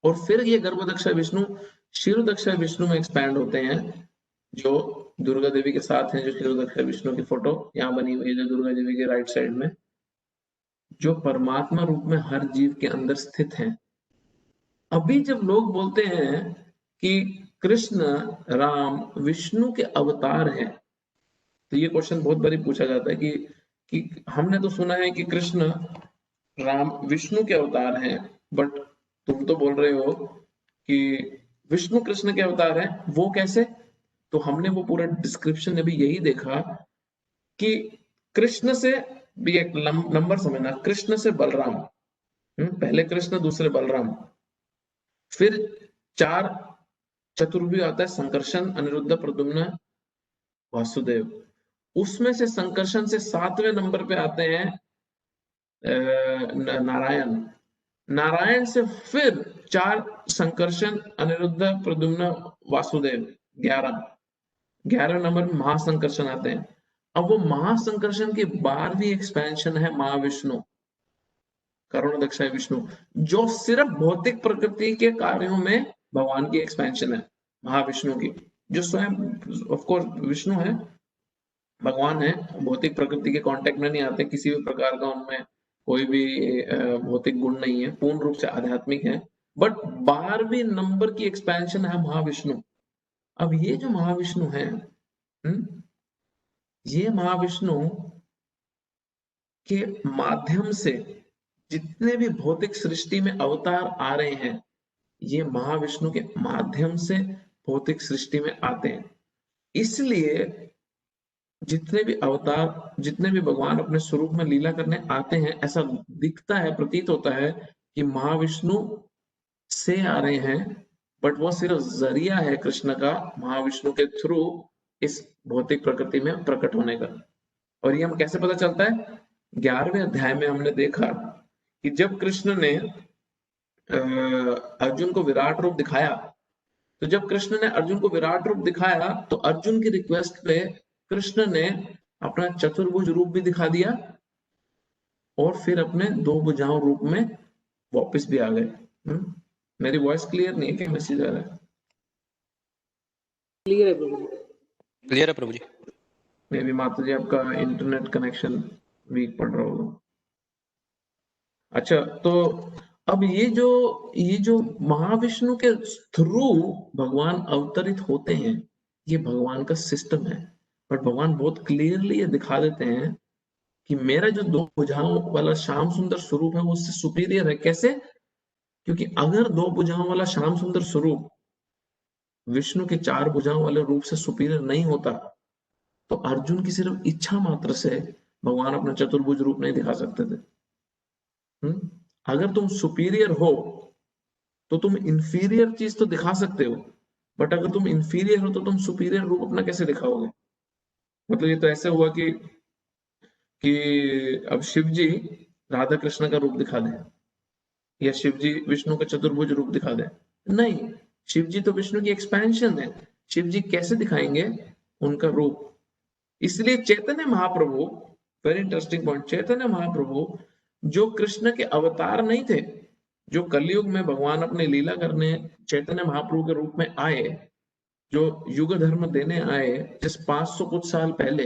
S1: और फिर ये गर्भोदक्षाय विष्णु क्षीरोदक्षाय विष्णु में एक्सपैंड होते हैं, जो दुर्गा देवी के साथ हैं, जो क्षीरोदक्षाय विष्णु की फोटो यहाँ बनी हुई है, जो दुर्गा देवी के राइट साइड में, जो परमात्मा रूप में हर जीव के अंदर स्थित हैं। अभी जब लोग बोलते हैं कि कृष्ण, राम, विष्णु के अवतार हैं, तो ये क्वेश्चन बहुत बारी पूछा जाता है कि हमने तो सुना है कि कृष्ण, राम, विष्णु के अवतार हैं, बट तुम तो बोल रहे हो कि विष्णु कृष्ण के अवतार हैं, वो कैसे? तो हमने वो पूरा डिस्क्रिप्शन अभी यही देखा कि कृष्ण से भी एक नंबर समझना, कृष्ण से बलराम, पहले कृष्ण दूसरे बलराम, फिर 4 चतुर्भुज आता है, संकर्षण, अनिरुद्ध, प्रद्युम्न, वासुदेव। उसमें से संकर्षण से 7वें नंबर पे आते हैं नारायण। नारायण से फिर 4 संकर्षण, अनिरुद्ध, प्रद्युम्न, वासुदेव, 11वें नंबर में महासंकर्षण आते हैं। अब वो महासंकर्षण के बाद भी एक्सपेंशन है महाविष्णु, करुण दक्षाय विष्णु, जो सिर्फ भौतिक प्रकृति के कार्यों में भगवान की एक्सपेंशन है, महाविष्णु की, जो स्वयं ऑफ कोर्स विष्णु है, भगवान है, भौतिक प्रकृति के कांटेक्ट में नहीं आते, किसी भी प्रकार का उनमें कोई भी भौतिक गुण नहीं है, पूर्ण रूप से आध्यात्मिक है, बट 12वें नंबर की एक्सपेंशन है महाविष्णु। अब ये जो महाविष्णु है, ये महाविष्णु के माध्यम से जितने भी भौतिक सृष्टि में अवतार आ रहे हैं, ये महाविष्णु के माध्यम से भौतिक सृष्टि में आते हैं। इसलिए जितने भी अवतार, जितने भी भगवान अपने स्वरूप में लीला करने आते हैं, ऐसा दिखता है, प्रतीत होता है कि महाविष्णु से आ रहे हैं, बट वो सिर्फ जरिया है कृष्ण का महाविष्णु के थ्रू इस भौतिक प्रकृति में प्रकट होने का। और ये हम कैसे पता चलता है? 11वें अध्याय में हमने देखा कि जब कृष्ण ने अर्जुन को विराट रूप दिखाया, तो जब कृष्ण ने अर्जुन को विराट रूप दिखाया, तो अर्जुन की रिक्वेस्ट पे कृष्ण ने अपना चतुर्भुज रूप भी दिखा दिया और फिर अपने 2 भुजाओं रूप में वापस भी आ गए। मेरी वॉइस क्लियर नहीं है, क्या मैसेज आ रहा है?
S3: क्लियर है प्रभु जी,
S2: क्लियर है प्रभु जी।
S1: मे बी माता जी आपका इंटरनेट कनेक्शन वीक पड़ रहा होगा। अच्छा, तो अब ये जो महाविष्णु के थ्रू भगवान अवतरित होते हैं, ये भगवान का सिस्टम है, बट भगवान बहुत क्लियरली ये दिखा देते हैं कि मेरा जो 2 भुजाओं वाला श्याम सुंदर स्वरूप है वो उससे सुपीरियर है। कैसे? क्योंकि अगर 2 भुजाओं वाला श्याम सुंदर स्वरूप विष्णु के 4 भुजाओं वाले रूप से सुपीरियर नहीं होता, तो अर्जुन की सिर्फ इच्छा मात्र से भगवान अपना चतुर्भुज रूप नहीं दिखा सकते थे। अगर तुम सुपीरियर हो तो तुम इंफीरियर चीज तो दिखा सकते हो, बट अगर तुम इंफीरियर हो तो तुम सुपीरियर रूप अपना कैसे दिखाओगे? मतलब ये तो ऐसे हुआ कि अब शिव जी राधा कृष्ण का रूप दिखा दें या शिव जी विष्णु का चतुर्भुज रूप दिखा दें। नहीं, शिव जी तो विष्णु की एक्सपेंशन है, शिव जी कैसे दिखाएंगे उनका रूप? इसलिए Chaitanya Mahaprabhu, very interesting point, Chaitanya Mahaprabhu जो कृष्ण के अवतार नहीं थे, जो कलयुग में भगवान अपने लीला करने चैतन्य महाप्रभु के रूप में आए, जो युग धर्म देने आए, जिस 500 कुछ साल पहले,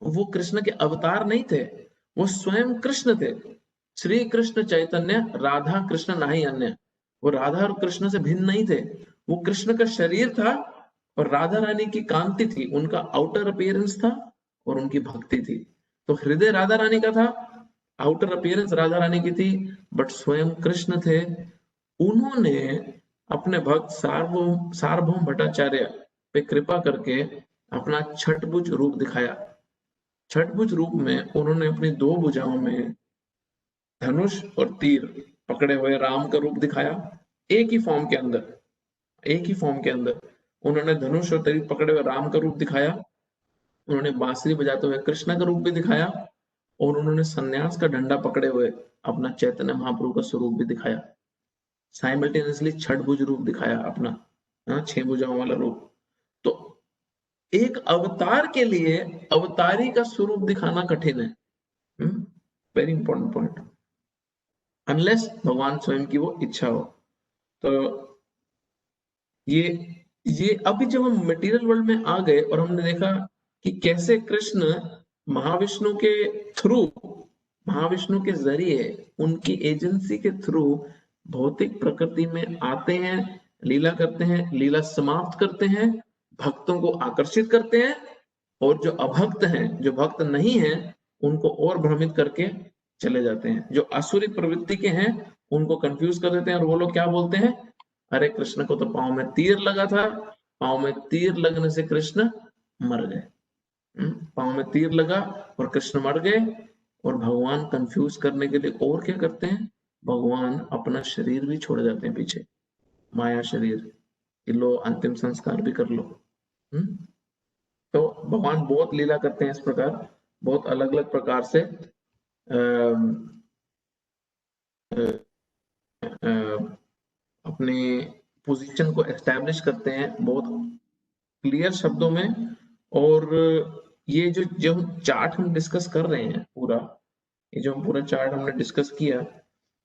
S1: वो कृष्ण के अवतार नहीं थे, वो स्वयं कृष्ण थे। श्री कृष्ण चैतन्य राधा कृष्ण नहीं अन्य, वो राधा और कृष्ण से भिन्न नहीं थे, वो कृष्ण का शरीर था और राधा रानी की कांति थी, उनका आउटर अपीयरेंस था और उनकी भक्ति थी। तो हृदय राधा रानी का था, आउटर अपीयरेंस राधा रानी की थी, बट स्वयं कृष्ण थे। उन्होंने अपने भक्त सार्वभौम भट्टाचार्य पे कृपा करके अपना छठभुज रूप दिखाया। छठभुज रूप में उन्होंने अपनी 2 भुजाओं में धनुष और तीर पकड़े हुए राम का रूप दिखाया। एक ही फॉर्म के अंदर उन्होंने धनुष और तीर पकड़े हुए राम का रूप दिखाया, उन्होंने बांसुरी बजाते हुए कृष्ण का रूप भी दिखाया और उन्होंने सन्यास का डंडा पकड़े हुए अपना चैतन्य महाप्रभु का स्वरूप भी दिखाया। साइमल्टेनियसली छठभुज रूप दिखाया अपना, 6 भुजाओं वाला रूप। तो एक अवतार के लिए अवतारी का स्वरूप दिखाना कठिन है, वेरी इंपॉर्टेंट पॉइंट, अनलेस भगवान स्वयं की वो इच्छा हो। तो ये अभी जब हम मटेरियल वर्ल्ड में आ गए और हमने देखा कि कैसे कृष्ण महाविष्णु के थ्रू, महाविष्णु के जरिए, उनकी एजेंसी के थ्रू भौतिक प्रकृति में आते हैं, लीला करते हैं, लीला समाप्त करते हैं, भक्तों को आकर्षित करते हैं, और जो अभक्त हैं, जो भक्त नहीं हैं, उनको और भ्रमित करके चले जाते हैं। जो आसुरी प्रवृत्ति के हैं उनको कंफ्यूज कर देते हैं और वो लोग क्या बोलते हैं, अरे कृष्ण को तो पांव में तीर लगा था, पांव में तीर लगने से कृष्ण मर गए। पाँव में तीर लगा और कृष्ण मर गए, और भगवान कंफ्यूज करने के लिए और क्या करते हैं, भगवान अपना शरीर भी छोड़ जाते हैं पीछे, माया शरीर, कि लो अंतिम संस्कार भी कर लो। तो भगवान बहुत लीला करते हैं इस प्रकार, बहुत अलग अलग प्रकार से अपने पोजीशन को एस्टैब्लिश करते हैं बहुत क्लियर शब्दों में। और ये जो चार्ट हम डिस्कस कर रहे हैं पूरा, ये जो पूरा चार्ट हमने डिस्कस किया,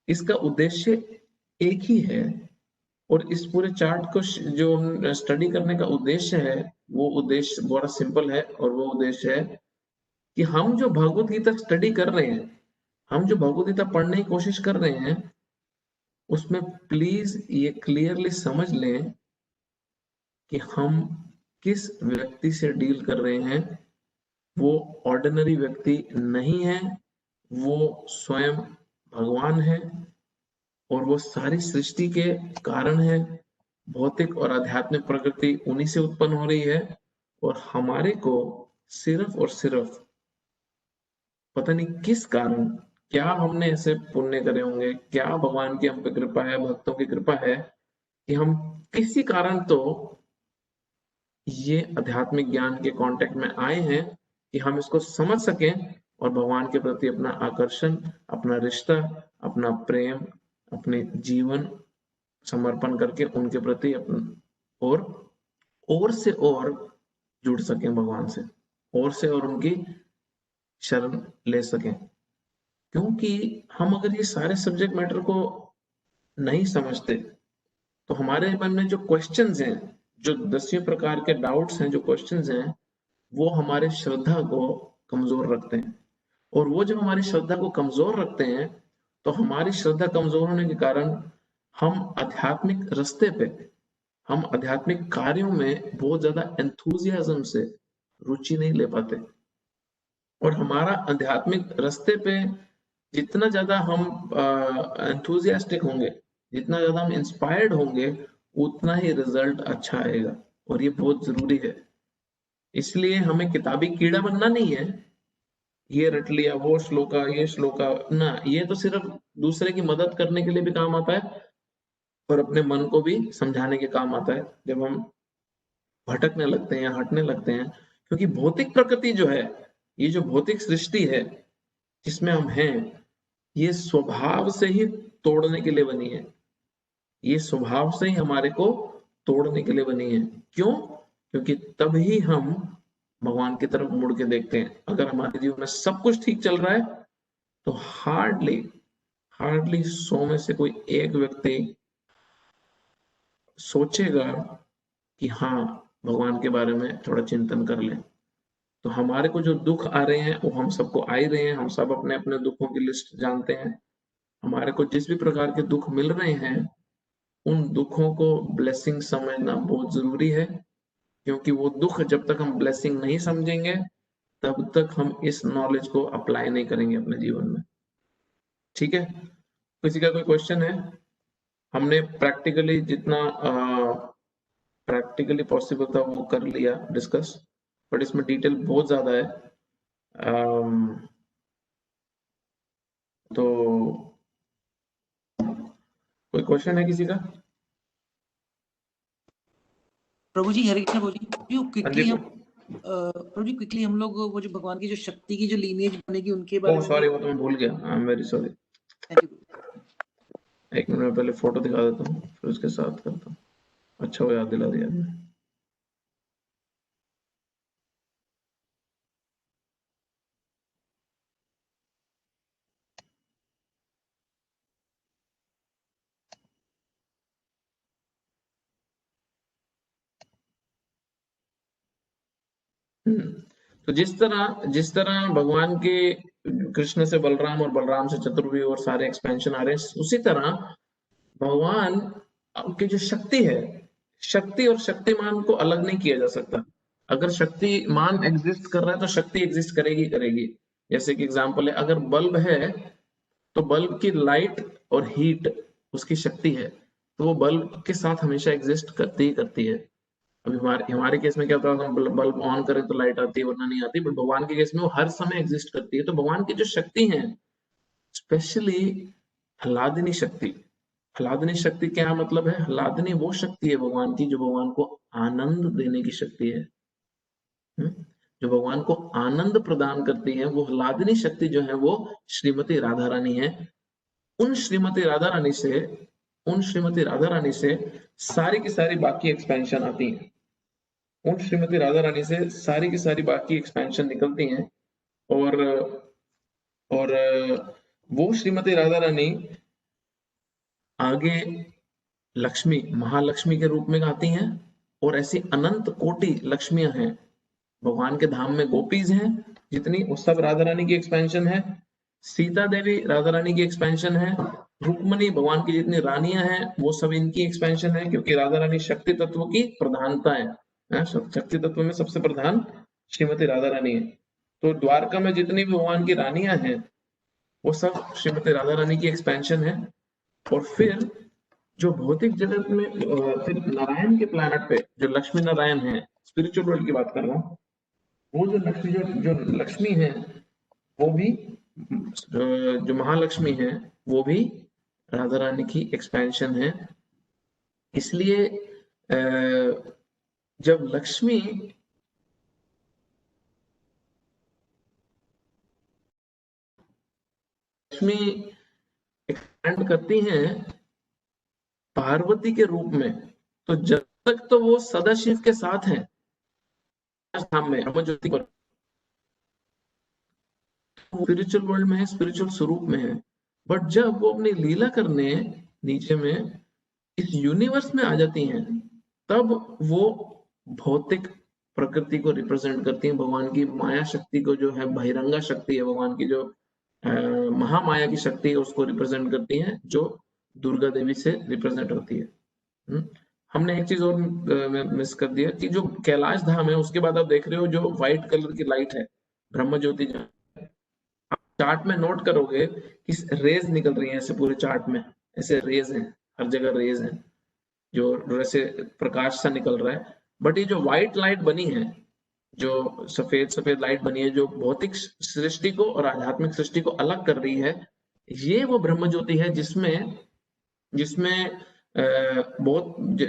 S1: इसका उद्देश्य एक ही है। और इस पूरे चार्ट को जो हम स्टडी करने का उद्देश्य है, वो उद्देश्य बड़ा सिंपल है, और वो उद्देश्य है कि हम जो भगवत गीता स्टडी कर रहे हैं, हम जो भगवत गीता पढ़ने की कोशिश कर रहे हैं, उसमें प्लीज ये क्लियरली समझ लें कि हम किस व्यक्ति से डील कर रहे हैं। वो ऑर्डिनरी व्यक्ति नहीं है, वो स्वयं भगवान है, और वो सारी सृष्टि के कारण है। भौतिक और आध्यात्मिक प्रकृति उन्हीं से उत्पन्न हो रही है, और हमारे को सिर्फ और सिर्फ पता नहीं किस कारण, क्या हमने ऐसे पुण्य करे होंगे, क्या भगवान की हम पे कृपा है, भक्तों की कृपा है, कि हम किसी कारण तो ये आध्यात्मिक ज्ञान के कांटेक्ट में आए हैं कि हम इसको समझ सकें, और भगवान के प्रति अपना आकर्षण, अपना रिश्ता, अपना प्रेम, अपने जीवन समर्पण करके उनके प्रति और से और जुड़ सकें भगवान से, और से और उनकी शरण ले सकें। क्योंकि हम अगर ये सारे सब्जेक्ट मैटर को नहीं समझते, तो हमारे मन में जो क्वेश्चंस हैं, जो 10 प्रकार के डाउट्स हैं, जो क्वेश्चंस हैं, वो हमारे श्रद्धा को कमजोर रखते हैं। और वो जब हमारी श्रद्धा को कमजोर रखते हैं, तो हमारी श्रद्धा कमजोर होने के कारण हम आध्यात्मिक रास्ते पे, हम आध्यात्मिक कार्यों में बहुत ज्यादा एंथुजियाज्म से रुचि नहीं ले पाते। और हमारा आध्यात्मिक रास्ते पे जितना ज्यादा हम एंथुजियास्टिक होंगे, जितना ज्यादा हम इंस्पायर्ड होंगे, उतना ही रिजल्ट अच्छा आएगा। और ये बहुत जरूरी है। इसलिए हमें किताबी कीड़ा बनना नहीं है, ये रट लिया, वो श्लोका, ये श्लोका ना, ये तो सिर्फ दूसरे की मदद करने के लिए भी काम आता है, और अपने मन को भी समझाने के काम आता है जब हम भटकने लगते हैं या हटने लगते हैं। क्योंकि भौतिक प्रकृति जो है, ये जो भौतिक सृष्टि है जिसमें हम हैं, ये स्वभाव से ही तोड़ने के लिए बनी है। ये स्वभाव से ही हमारे को तोड़ने के लिए बनी है। क्यों? क्योंकि तभी हम भगवान की तरफ मुड़ के देखते हैं। अगर हमारे जीवन में सब कुछ ठीक चल रहा है, तो हार्डली 100 में से कोई एक व्यक्ति सोचेगा कि हाँ, भगवान के बारे में थोड़ा चिंतन कर लें। तो हमारे को जो दुख आ रहे हैं, वो हम सबको आ ही रहे हैं, हम सब अपने अपने दुखों की लिस्ट जानते हैं। हमारे को जिस भी प्रकार के दुख मिल रहे हैं, उन दुखों को ब्लेसिंग समझना बहुत जरूरी है। क्योंकि वो दुख जब तक हम ब्लेसिंग नहीं समझेंगे, तब तक हम इस नॉलेज को अप्लाई नहीं करेंगे अपने जीवन में। ठीक है, किसी का कोई क्वेश्चन है? हमने प्रैक्टिकली जितना प्रैक्टिकली पॉसिबल था वो कर लिया डिस्कस, बट इसमें डिटेल बहुत ज्यादा है। तो कोई क्वेश्चन है किसी का?
S3: प्रभु जी हरे कृष्ण। प्रभु जी क्विकली हम प्रभु जी क्विकली हम लोग वो जो भगवान की जो शक्ति की जो लीनिएज बनेगी उनके बारे में।
S1: सॉरी, वो तो मैं भूल गया, आई एम वेरी सॉरी। एक मिनट में पहले फोटो दिखा देता हूँ, फिर उसके साथ करता हूँ। अच्छा वो याद दिला दिया आपने। तो जिस तरह भगवान के कृष्ण से बलराम और बलराम से चतुर्व्यूह और सारे एक्सपेंशन आ रहे हैं, उसी तरह भगवान की जो शक्ति है, शक्ति और शक्तिमान को अलग नहीं किया जा सकता। अगर शक्तिमान एग्जिस्ट कर रहा है, तो शक्ति एग्जिस्ट करेगी। जैसे कि एग्जांपल है, अगर बल्ब है, तो बल्ब की लाइट और हीट उसकी शक्ति है, तो वो बल्ब के साथ हमेशा एग्जिस्ट करती ही करती है। अभी हमारे केस में क्या होता है, हम बल्ब ऑन करें तो लाइट आती है वरना नहीं आती, बट भगवान के केस में वो हर समय एग्जिस्ट करती है। तो भगवान की जो शक्ति है, स्पेशली ह्लादिनी शक्ति। ह्लादिनी शक्ति क्या मतलब है? ह्लादिनी वो शक्ति है भगवान की जो भगवान को आनंद देने की शक्ति है। जो भगवान को आनंद प्रदान करती है, वो ह्लादिनी शक्ति जो है वो श्रीमती राधा रानी है। उन श्रीमती राधा रानी से सारी की सारी बाकी एक्सपेंशन आती है। उन श्रीमती राधा रानी से सारी की सारी बाकी एक्सपेंशन निकलती हैं। और वो श्रीमती राधा रानी आगे लक्ष्मी, महालक्ष्मी के रूप में आती हैं, और ऐसी अनंत कोटि लक्ष्मियां हैं भगवान के धाम में। गोपीज हैं जितनी, वो सब राधा रानी की एक्सपेंशन है। सीता देवी राधा रानी की एक्सपेंशन है। रुक्मणी, भगवान की जितनी रानियां हैं वो सब इनकी एक्सपेंशन है, क्योंकि राधा रानी शक्ति तत्व की प्रधानता है। शक्ति तत्व में सबसे प्रधान श्रीमती राधा रानी है। तो द्वारका में जितनी भी भगवान की रानियां हैं वो सब श्रीमती राधा रानी की एक्सपेंशन है। और फिर जो भौतिक जगत में फिर नारायण के प्लैनेट पे जो लक्ष्मी नारायण है, स्पिरिचुअल वर्ल्ड की बात कर रहा हूँ, वो जो लक्ष्मी है वो भी, जो महालक्ष्मी है वो भी राधा रानी की एक्सपेंशन है। इसलिए जब लक्ष्मी एक्सपेंड करती हैं पार्वती के रूप में, तो जब तक तो वो सदाशिव के साथ है धाम में, ब्रह्मज्योति पर, स्पिरिचुअल वर्ल्ड में है, स्पिरिचुअल स्वरूप में है। बट जब वो अपनी लीला करने नीचे में इस यूनिवर्स में आ जाती हैं, तब वो भौतिक प्रकृति को रिप्रेजेंट करती हैं। भगवान की माया शक्ति को, जो है बहिरंगा शक्ति है भगवान की, जो महामाया की शक्ति है, उसको रिप्रेजेंट करती हैं, जो दुर्गा देवी से रिप्रेजेंट होती है। हमने एक चीज और मिस कर दिया कि जो कैलाश धाम है उसके बाद आप देख रहे हो जो व्हाइट कलर की लाइट है, ब्रह्म ज्योति, आप चार्ट में नोट करोगे कि रेज निकल रही है ऐसे पूरे चार्ट में, ऐसे रेज हैं, हर जगह रेज हैं, जो ऐसे प्रकाश सा निकल रहा है। बट ये जो व्हाइट लाइट बनी है, जो सफेद सफेद लाइट बनी है, जो भौतिक सृष्टि को और आध्यात्मिक सृष्टि को अलग कर रही है, ये वो ब्रह्म ज्योति है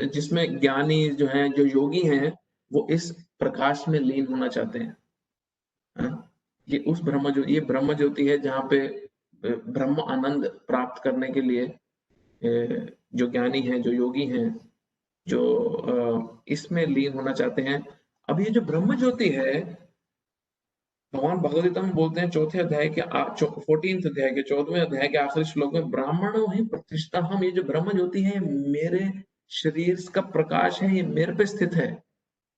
S1: जिसमें ज्ञानी जो हैं, जो योगी हैं, वो इस प्रकाश में लीन होना चाहते हैं। ये ब्रह्म ज्योति है जहाँ पे ब्रह्म आनंद प्राप्त करने के लिए जो ज्ञानी हैं, जो योगी हैं, जो इसमें लीन होना चाहते हैं। अब ये जो ब्रह्म ज्योति है, भगवान भगवद्गीता में बोलते हैं 14वें अध्याय के 14वें अध्याय के आखिरी श्लोक में, ब्राह्मणों ही प्रतिष्ठा हम, ये जो ब्रह्म ज्योति है मेरे शरीर का प्रकाश है, ये मेरे पे स्थित है,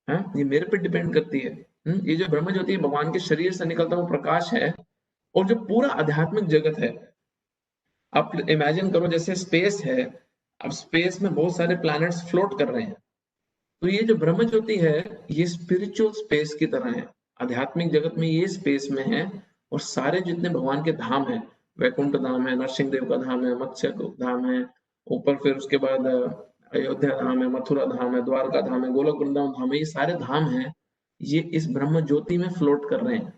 S1: ये मेरे पे डिपेंड करती है। ये जो ब्रह्म ज्योति भगवान के शरीर से निकलता हुआ प्रकाश है, और जो पूरा आध्यात्मिक जगत है, आप इमेजिन करो जैसे स्पेस है, अब स्पेस में बहुत सारे प्लैनेट्स फ्लोट कर रहे हैं, तो ये जो ब्रह्म ज्योति है ये स्पिरिचुअल स्पेस की तरह है, आध्यात्मिक जगत में ये स्पेस में है। और सारे जितने भगवान के धाम है, वैकुंठ धाम है, नरसिंह देव का धाम है, मत्स्य धाम है, ऊपर फिर उसके बाद अयोध्या धाम है, मथुरा धाम है, द्वारका धाम है, गोलोक वृंदावन धाम है, ये सारे धाम हैं, ये इस ब्रह्म ज्योति में फ्लोट कर रहे हैं।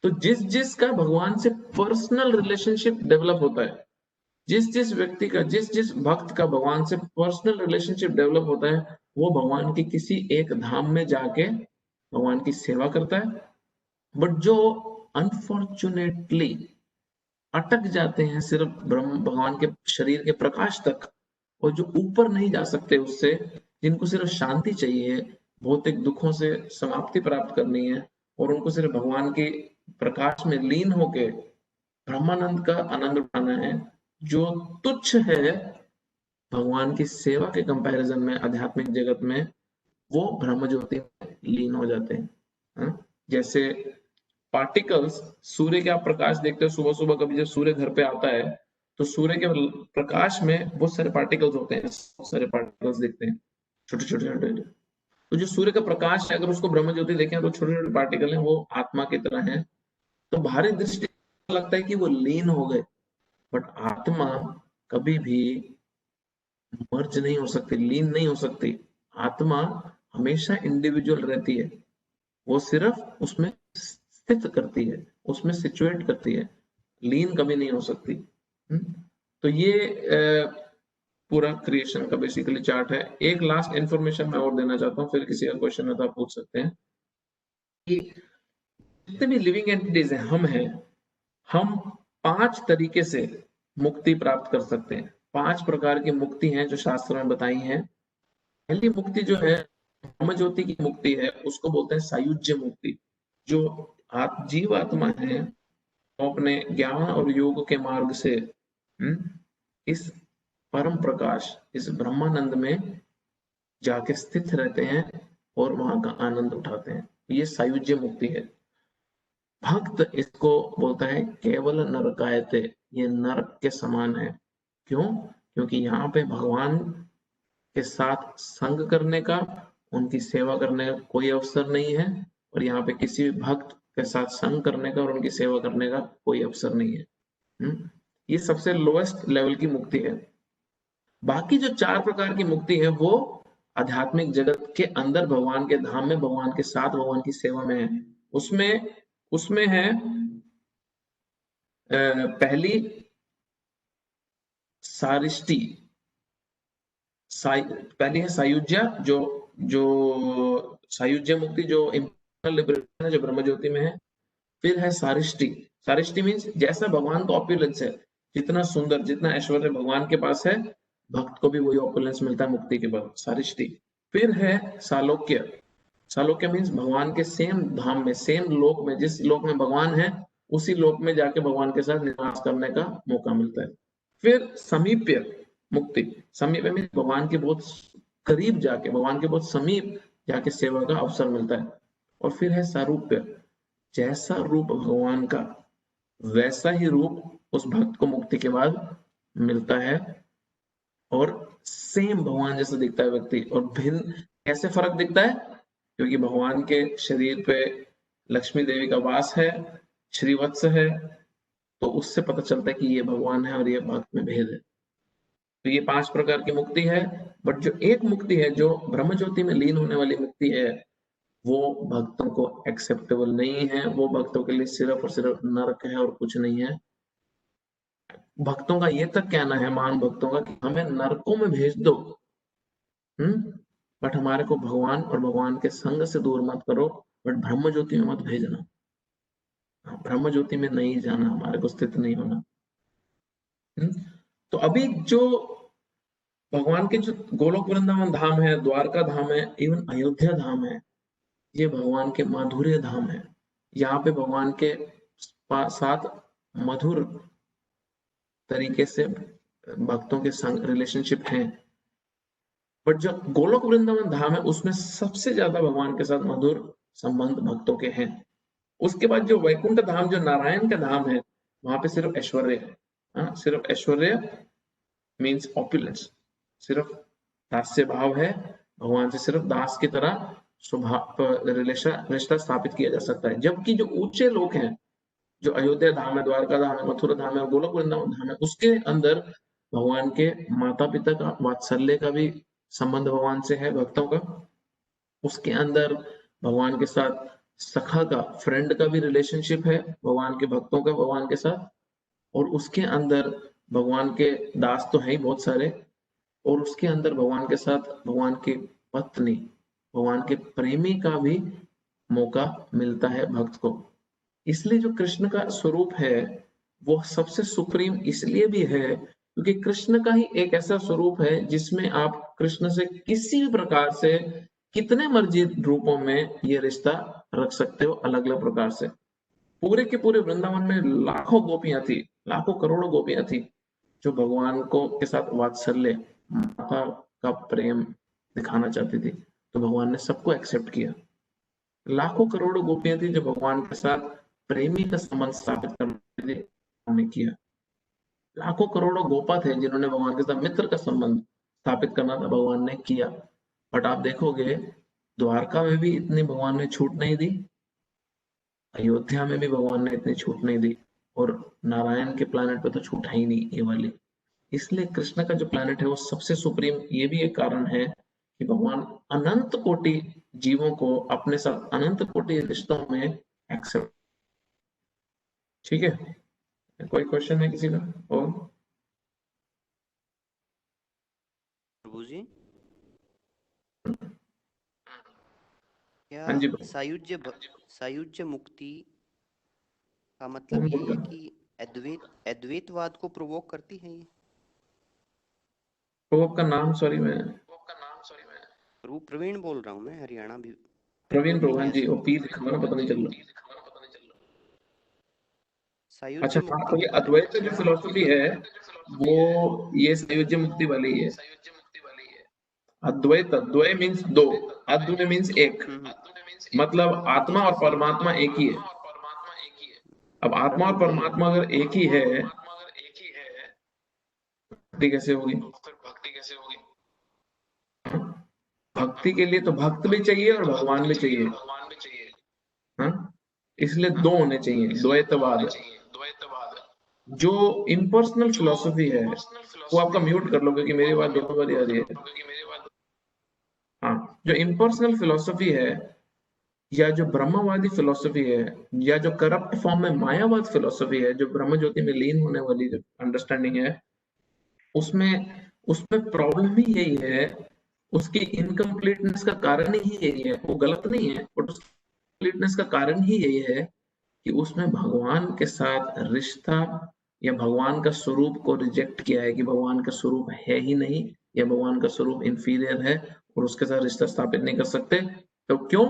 S1: तो जिस जिसका भगवान से पर्सनल रिलेशनशिप डेवलप होता है, जिस व्यक्ति का, जिस भक्त का भगवान से पर्सनल रिलेशनशिप डेवलप होता है, वो भगवान के किसी एक धाम में जाके भगवान की सेवा करता है। बट जो अनफॉर्चुनेटली अटक जाते हैं सिर्फ भगवान के शरीर के प्रकाश तक, और जो ऊपर नहीं जा सकते उससे, जिनको सिर्फ शांति चाहिए, भौतिक दुखों से समाप्ति प्राप्त करनी है, और उनको सिर्फ भगवान के प्रकाश में लीन होके ब्रह्मानंद का आनंद उठाना है, जो तुच्छ है भगवान की सेवा के कंपैरिजन में आध्यात्मिक जगत में, वो ब्रह्म ज्योति में लीन हो जाते हैं। जैसे पार्टिकल्स, सूर्य के आप प्रकाश देखते हो सुबह सुबह, कभी जब सूर्य घर पे आता है तो सूर्य के प्रकाश में बहुत सारे पार्टिकल्स होते हैं, बहुत सारे पार्टिकल्स दिखते हैं, छोटे छोटे छोटे। तो जो सूर्य का प्रकाश है, अगर उसको ब्रह्म ज्योति देखें तो छोटे छोटे पार्टिकल हैं, वो आत्मा की तरह हैं। तो बाहरी दृष्टि लगता है कि वो लीन हो गए, बट आत्मा कभी भी मर्ज नहीं हो सकती, लीन नहीं हो सकती। आत्मा हमेशा इंडिविजुअल रहती है, वो सिर्फ उसमें स्थित करती है, उसमें सिचुएट करती है, लीन कभी नहीं हो सकती। तो ये पूरा क्रिएशन का बेसिकली चार्ट है। एक लास्ट इंफॉर्मेशन मैं और देना चाहता हूँ, फिर किसी का क्वेश्चन है तो आप पूछ सकते हैं कि जितने भी लिविंग एंटिटीज हैं, हम 5 तरीके से मुक्ति प्राप्त कर सकते हैं। 5 प्रकार की मुक्ति हैं जो शास्त्र में बताई हैं। पहली मुक्ति जो है ब्रह्मज्योति की मुक्ति है, उसको बोलते हैं सायुज्य मुक्ति। जो जीव आत्मा है वो अपने ज्ञान और योग के मार्ग से इस परम प्रकाश, इस ब्रह्मानंद में जाके स्थित रहते हैं और वहां का आनंद उठाते हैं। ये सायुज्य मुक्ति है। भक्त इसको बोलता है केवल नरकायते, ये नरक के समान है। क्यों? क्योंकि यहाँ पे भगवान के साथ संग करने का, उनकी सेवा करने का कोई अवसर नहीं है, और यहाँ पे किसी भी भक्त के साथ संग करने का और उनकी सेवा करने का कोई अवसर नहीं है। ये सबसे लोएस्ट लेवल की मुक्ति है। बाकी जो 4 प्रकार की मुक्ति है वो आध्यात्मिक जगत के अंदर भगवान के धाम में, भगवान के साथ, भगवान की सेवा में है। उसमें है पहली सारिष्टि, पहली है सायुज्य, जो सायुज्य मुक्ति जो इंटरनल लिबरेशन है, जो ब्रह्मज्योति में है। फिर है सारिष्टि। सारिष्टि मीन्स जैसा भगवान का ऑपुलेंस है, जितना सुंदर, जितना ऐश्वर्य भगवान के पास है, भक्त को भी वही ऑपुलेंस मिलता है मुक्ति के बाद, सारिष्टि। फिर है सालोक्य। सालोक्य मीन्स भगवान के सेम धाम में, सेम लोक में, जिस लोक में भगवान है उसी लोक में जाके भगवान के साथ निवास करने का मौका मिलता है। फिर समीप्य मुक्ति। समीप्य मीन्स भगवान के बहुत करीब जाके, भगवान के बहुत समीप जाके सेवा का अवसर मिलता है। और फिर है सारूप्य। जैसा रूप भगवान का, वैसा ही रूप उस भक्त को मुक्ति के बाद मिलता है, और सेम भगवान जैसा दिखता है व्यक्ति। और भिन्न कैसे फर्क दिखता है? क्योंकि भगवान के शरीर पे लक्ष्मी देवी का वास है, श्रीवत्स है, तो उससे पता चलता है कि ये भगवान है और ये भक्त में भेद है। तो ये 5 प्रकार की मुक्ति है। बट जो एक मुक्ति है, जो ब्रह्मज्योति में लीन होने वाली मुक्ति है, वो भक्तों को एक्सेप्टेबल नहीं है। वो भक्तों के लिए सिर्फ और सिर्फ नरक है और कुछ नहीं है। भक्तों का ये तक कहना है, महान भक्तों का, कि हमें नरकों में भेज दो, बट हमारे को भगवान और भगवान के संग से दूर मत करो, बट ब्रह्म ज्योति में मत भेजना। ब्रह्म ज्योति में नहीं जाना, हमारे को स्थित नहीं होना। तो अभी जो भगवान के जो गोलोक वृंदावन धाम है, द्वारका धाम है, इवन अयोध्या धाम है, ये भगवान के माधुर्य धाम है। यहाँ पे भगवान के साथ मधुर तरीके से भक्तों के संग रिलेशनशिप है। बट जो गोलोक वृंदावन धाम है, उसमें सबसे ज्यादा भगवान के साथ मधुर संबंध भक्तों के हैं। उसके बाद जो वैकुंठ धाम, जो नारायण का धाम है, वहां पे सिर्फ ऐश्वर्य है। सिर्फ ऐश्वर्य मीन्स ऑपुलेंस, सिर्फ दास्य भाव है। भगवान से सिर्फ दास की तरह रिश्ता स्थापित किया जा सकता है। जबकि जो ऊंचे लोग हैं, जो अयोध्या धाम है, द्वारका धाम है, मथुरा धाम है और गोलोक वृंदावन धाम है, उसके अंदर भगवान के माता पिता का वात्सल्य का भी संबंध भगवान से है, भक्तों का। उसके अंदर भगवान के साथ सखा का, फ्रेंड का भी रिलेशनशिप है भगवान के भक्तों का भगवान के साथ। और उसके अंदर भगवान के दास तो है ही बहुत सारे, और उसके अंदर भगवान के साथ भगवान की पत्नी, भगवान के प्रेमी का भी मौका मिलता है भक्त को। इसलिए जो कृष्ण का स्वरूप है वो सबसे सुप्रीम इसलिए भी है क्योंकि कृष्ण का ही एक ऐसा स्वरूप है जिसमें आप कृष्ण से किसी भी प्रकार से, कितने मर्जी रूपों में ये रिश्ता रख सकते हो, अलग अलग प्रकार से। पूरे के पूरे वृंदावन में लाखों गोपियां थी, लाखों करोड़ों गोपियां थी, जो भगवान को के साथ वात्सल्य, माता का प्रेम दिखाना चाहती थी। तो भगवान ने सबको एक्सेप्ट किया। लाखों करोड़ों गोपियां थी जो भगवान के साथ प्रेमी का संबंध स्थापित करने के लिए किया। लाखों करोड़ों गोपा थे जिन्होंने भगवान के साथ मित्र का संबंध स्थापित करना था, भगवान ने किया। बट आप देखोगे द्वारका में भी इतनी भगवान ने छूट नहीं दी, अयोध्या में भी भगवान ने इतनी छूट नहीं दी, और नारायण के प्लैनेट पे तो छूट है ही नहीं ये वाली। इसलिए कृष्ण का जो प्लैनेट है वो सबसे सुप्रीम, ये भी एक कारण है कि भगवान अनंत कोटि जीवों को अपने साथ अनंत कोटि रिश्तों में एक्सेप्ट। ठीक है, कोई क्वेश्चन है किसी का? और
S4: प्रभु जी क्या
S1: हाँ जी भाई,
S4: सायुज्य मुक्ति का
S1: कौन
S4: मतलब ये
S1: बोल
S4: है
S1: रहा है?
S4: कि अद्वैतवाद को प्रोवोक करती है ये?
S1: तो आपका नाम, सॉरी मैं
S4: प्रभु प्रवीण बोल रहा हूँ मैं, हरियाणा भी।
S1: प्रवीण रोहन जी,
S4: ऐसा
S1: और पी लिखा हुआ ना, पता नहीं चल रहा। अच्छा
S4: सायुज्य
S1: हाँ,
S4: मुक्ति
S1: तो
S4: के
S1: ये
S4: बारे में
S1: अद्वैत जो
S4: क्या?
S1: फिलोसफी है वो ये सायुज्य मुक्ति वाली है। अद्वैत, द्वय मीन्स दो, अद्वय मीन्स एक, मतलब आत्मा और परमात्मा एक ही है। अब आत्मा और परमात्मा अगर एक ही है, भक्ति कैसे होगी? हाँ? भक्ति के लिए तो भक्त भी चाहिए और भगवान भी चाहिए। हाँ, इसलिए दो होने चाहिए, द्वैतवाद। जो इम्पर्सनल फिलोसफी है वो आपका म्यूट कर लो, क्योंकि मेरी बात दोनों बार आ रही है। हाँ, जो इम्पर्सनल फिलोसफी है या जो ब्रह्मवादी फिलोसफी है या जो करप्ट फॉर्म में मायावाद फिलोसफी है, जो ब्रह्म ज्योति में लीन होने वाली जो अंडरस्टैंडिंग है, उसमें उसमें प्रॉब्लम ही यही है, उसकी इनकम्प्लीटनेस का कारण ही यही है। वो गलत नहीं है, बट उसकी इनकम्प्लीटनेस का कारण ही यही है कि उसमें भगवान के साथ रिश्ता या भगवान का स्वरूप को रिजेक्ट किया है, कि भगवान का स्वरूप है ही नहीं या भगवान का स्वरूप इंफीरियर है और उसके साथ रिश्ता स्थापित नहीं कर सकते। तो क्यों?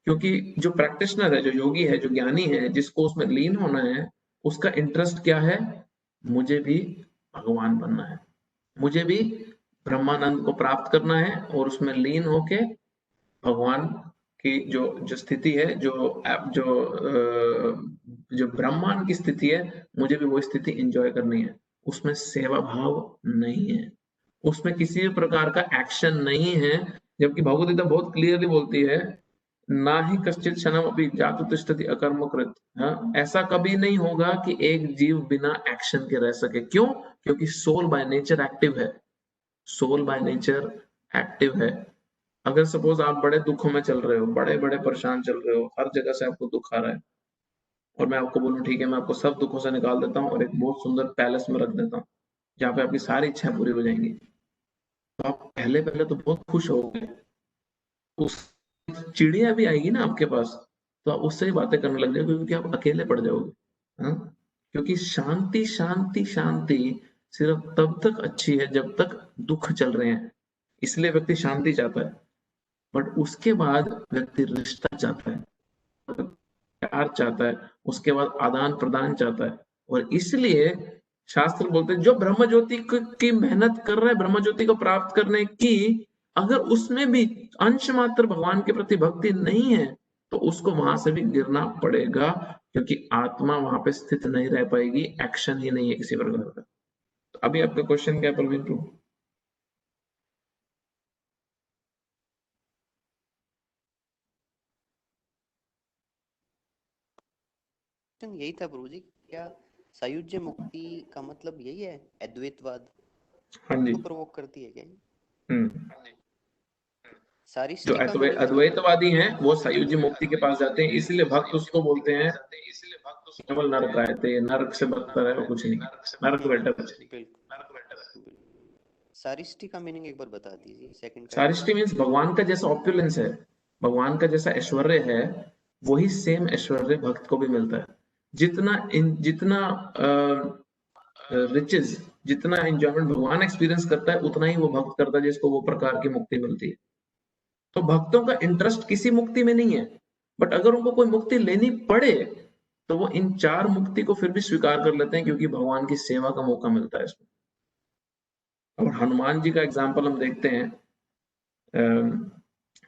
S1: क्योंकि जो प्रैक्टिशनर है, जो योगी है, जो ज्ञानी है, जिसको उसमें लीन होना है, उसका इंटरेस्ट क्या है? मुझे भी भगवान बनना है, मुझे भी ब्रह्मानंद को प्राप्त करना है और उसमें लीन होके भगवान की जो जो स्थिति है, जो ब्रह्मांड की स्थिति है, मुझे भी वो स्थिति एंजॉय करनी है। उसमें सेवा भाव नहीं है, उसमें किसी भी प्रकार का एक्शन नहीं है। जबकि भगवद गीता बहुत क्लियरली बोलती है, ना ही कश्चित क्षणम अपि जातु तिष्ठति अकर्म कृत। हाँ, ऐसा कभी नहीं होगा कि एक जीव बिना एक्शन के रह सके। क्यों? क्योंकि सोल बाय नेचर एक्टिव है, सोल बाय नेचर एक्टिव है। अगर सपोज आप बड़े दुखों में चल रहे हो, बड़े बड़े परेशान चल रहे हो, हर जगह से आपको दुख आ रहा है, और मैं आपको बोलूं ठीक है, मैं आपको सब दुखों से निकाल देता हूँ और एक बहुत सुंदर पैलेस में रख देता हूँ जहाँ पे आपकी सारी इच्छाएं पूरी हो जाएंगी, तो आप पहले पहले तो बहुत खुश होगे। उस चिड़िया भी आएगी ना आपके पास, तो आप उससे ही बातें करने लग जाओगे, क्योंकि आप अकेले पड़ जाओगे। हाँ, क्योंकि शांति शांति शांति सिर्फ तब तक अच्छी है जब तक दुख चल रहे हैं, इसलिए व्यक्ति शांति चाहता है। बट उसके बाद व्यक्ति रिश्ता चाहता है, प्यार चाहता है, उसके बाद आदान प्रदान चाहता है। और इसलिए शास्त्र बोलते हैं, जो ब्रह्म ज्योति की मेहनत कर रहा है, ब्रह्म ज्योति को प्राप्त करने की, अगर उसमें भी अंश मात्र भगवान के प्रति भक्ति नहीं है, तो उसको वहां से भी गिरना पड़ेगा, क्योंकि आत्मा वहां पे स्थित नहीं रह पाएगी, एक्शन ही नहीं है किसी प्रकार का। तो अभी आपका क्वेश्चन क्या है प्रवीण प्रभु?
S4: यही था प्रभु जी, क्या सायुज्य मुक्ति का मतलब यही है, अद्वैतवाद
S1: हाँ जी।
S4: को प्रोवोक करती है क्या?
S1: जो
S4: सारिष्टी का मीनिंग क्या है?
S1: अद्वैतवादी हैं वो सायुज्य मुक्ति के पास जाते हैं, इसलिए भक्त उसको बोलते हैं केवल नरक आए थे, नरक से बदतर है वो कुछ नहीं, नरक बेटर कुछ नहीं।
S4: बिल्कुल। सारिष्टी का मीनिंग एक बार बता दीजिए, सेकंड का।
S1: सारिष्टी मीन्स भगवान का जैसा ऑप्युलेंस है, भगवान का जैसा ऐश्वर्य है, वही सेम ऐश्वर्य भक्त को भी मिलता है। जितना रिचेस, जितना एंजॉयमेंट भगवान एक्सपीरियंस करता है, उतना ही वो भक्त करता है जिसको वो प्रकार की मुक्ति मिलती है। तो भक्तों का इंटरेस्ट किसी मुक्ति में नहीं है, बट अगर उनको कोई मुक्ति लेनी पड़े तो वो इन चार मुक्ति को फिर भी स्वीकार कर लेते हैं, क्योंकि भगवान की सेवा का मौका मिलता है इसमें। और हनुमान जी का एग्जाम्पल हम देखते हैं।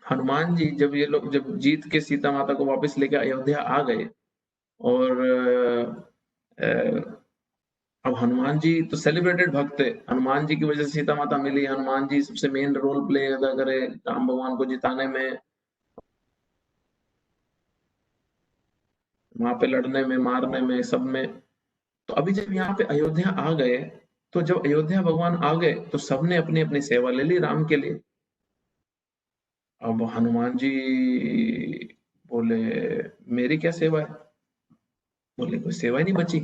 S1: हनुमान जी जब जीत के सीता माता को वापस लेके अयोध्या आ गए, और अब हनुमान जी तो सेलिब्रेटेड भक्त थे, हनुमान जी की वजह से सीता माता मिली, हनुमान जी सबसे मेन रोल प्ले अदा करे राम भगवान को जिताने में, वहां पे लड़ने में, मारने में, सब में। तो अभी जब यहाँ पे अयोध्या आ गए, तो जब अयोध्या भगवान आ गए तो सबने अपनी अपनी सेवा ले ली राम के लिए। अब हनुमान जी बोले मेरी क्या सेवा है? बोले कोई सेवा ही नहीं बची।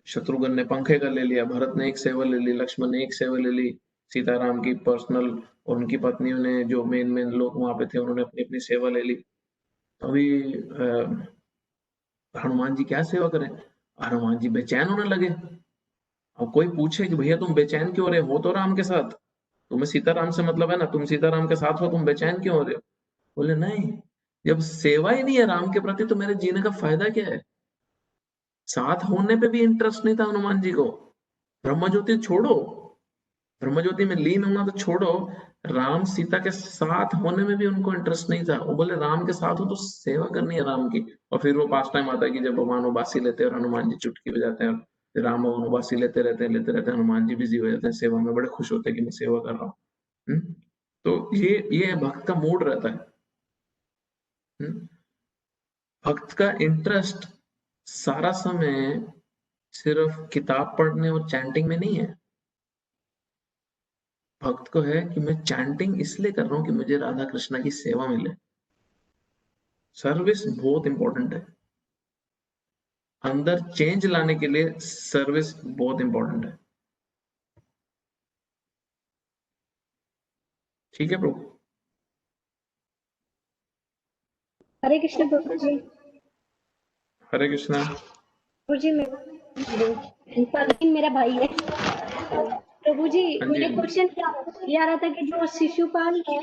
S1: शत्रुघ्न ने पंखे का ले लिया, भरत ने एक सेवा ले ली, लक्ष्मण ने एक सेवा ले ली, सीताराम की पर्सनल और उनकी पत्नियों ने जो मेन लोग वहां पे थे उन्होंने अपनी अपनी सेवा ले ली। अभी हनुमान जी क्या सेवा करें? हनुमान जी बेचैन होने लगे। अब कोई पूछे कि भैया तुम बेचैन क्यों हो रहे हो तो राम के साथ, तुम्हें सीताराम से मतलब है ना, तुम सीताराम के साथ हो, तुम बेचैन क्यों हो रहे हो? बोले नहीं, जब सेवा ही नहीं है राम के प्रति तो मेरे जीने का फायदा क्या है? साथ होने पे भी इंटरेस्ट नहीं था हनुमान जी को। ब्रह्मज्योति छोड़ो, ब्रह्मज्योति में लीन होना तो छोड़ो, राम सीता के साथ होने में भी उनको इंटरेस्ट नहीं था। वो बोले राम के साथ हो तो सेवा करनी है राम की। और फिर वो पास टाइम आता है कि जब भगवान उबासी लेते हैं और हनुमान जी चुटकी बजाते हैं, फिर राम भगवान उबासी लेते रहते हैं, हनुमान जी बिजी हो जाते हैं सेवा में, बड़े खुश होते हैं कि मैं सेवा कर रहा हूँ। तो ये भक्त का मूड रहता है। भक्त का इंटरेस्ट सारा समय सिर्फ किताब पढ़ने और चैंटिंग में नहीं है। भक्त को है कि मैं चैंटिंग इसलिए कर रहा हूं कि मुझे राधा कृष्णा की सेवा मिले। सर्विस बहुत इंपॉर्टेंट है, अंदर चेंज लाने के लिए सर्विस बहुत इंपॉर्टेंट है। ठीक है प्रभु?
S5: हरे कृष्ण प्रभु जी।
S1: हरे कृष्णा।
S5: प्रभु जी परवीन मेरा भाई है। प्रभु जी
S1: हाँ जी,
S5: मेरा क्वेश्चन ये आ रहा था कि जो शिशुपाल है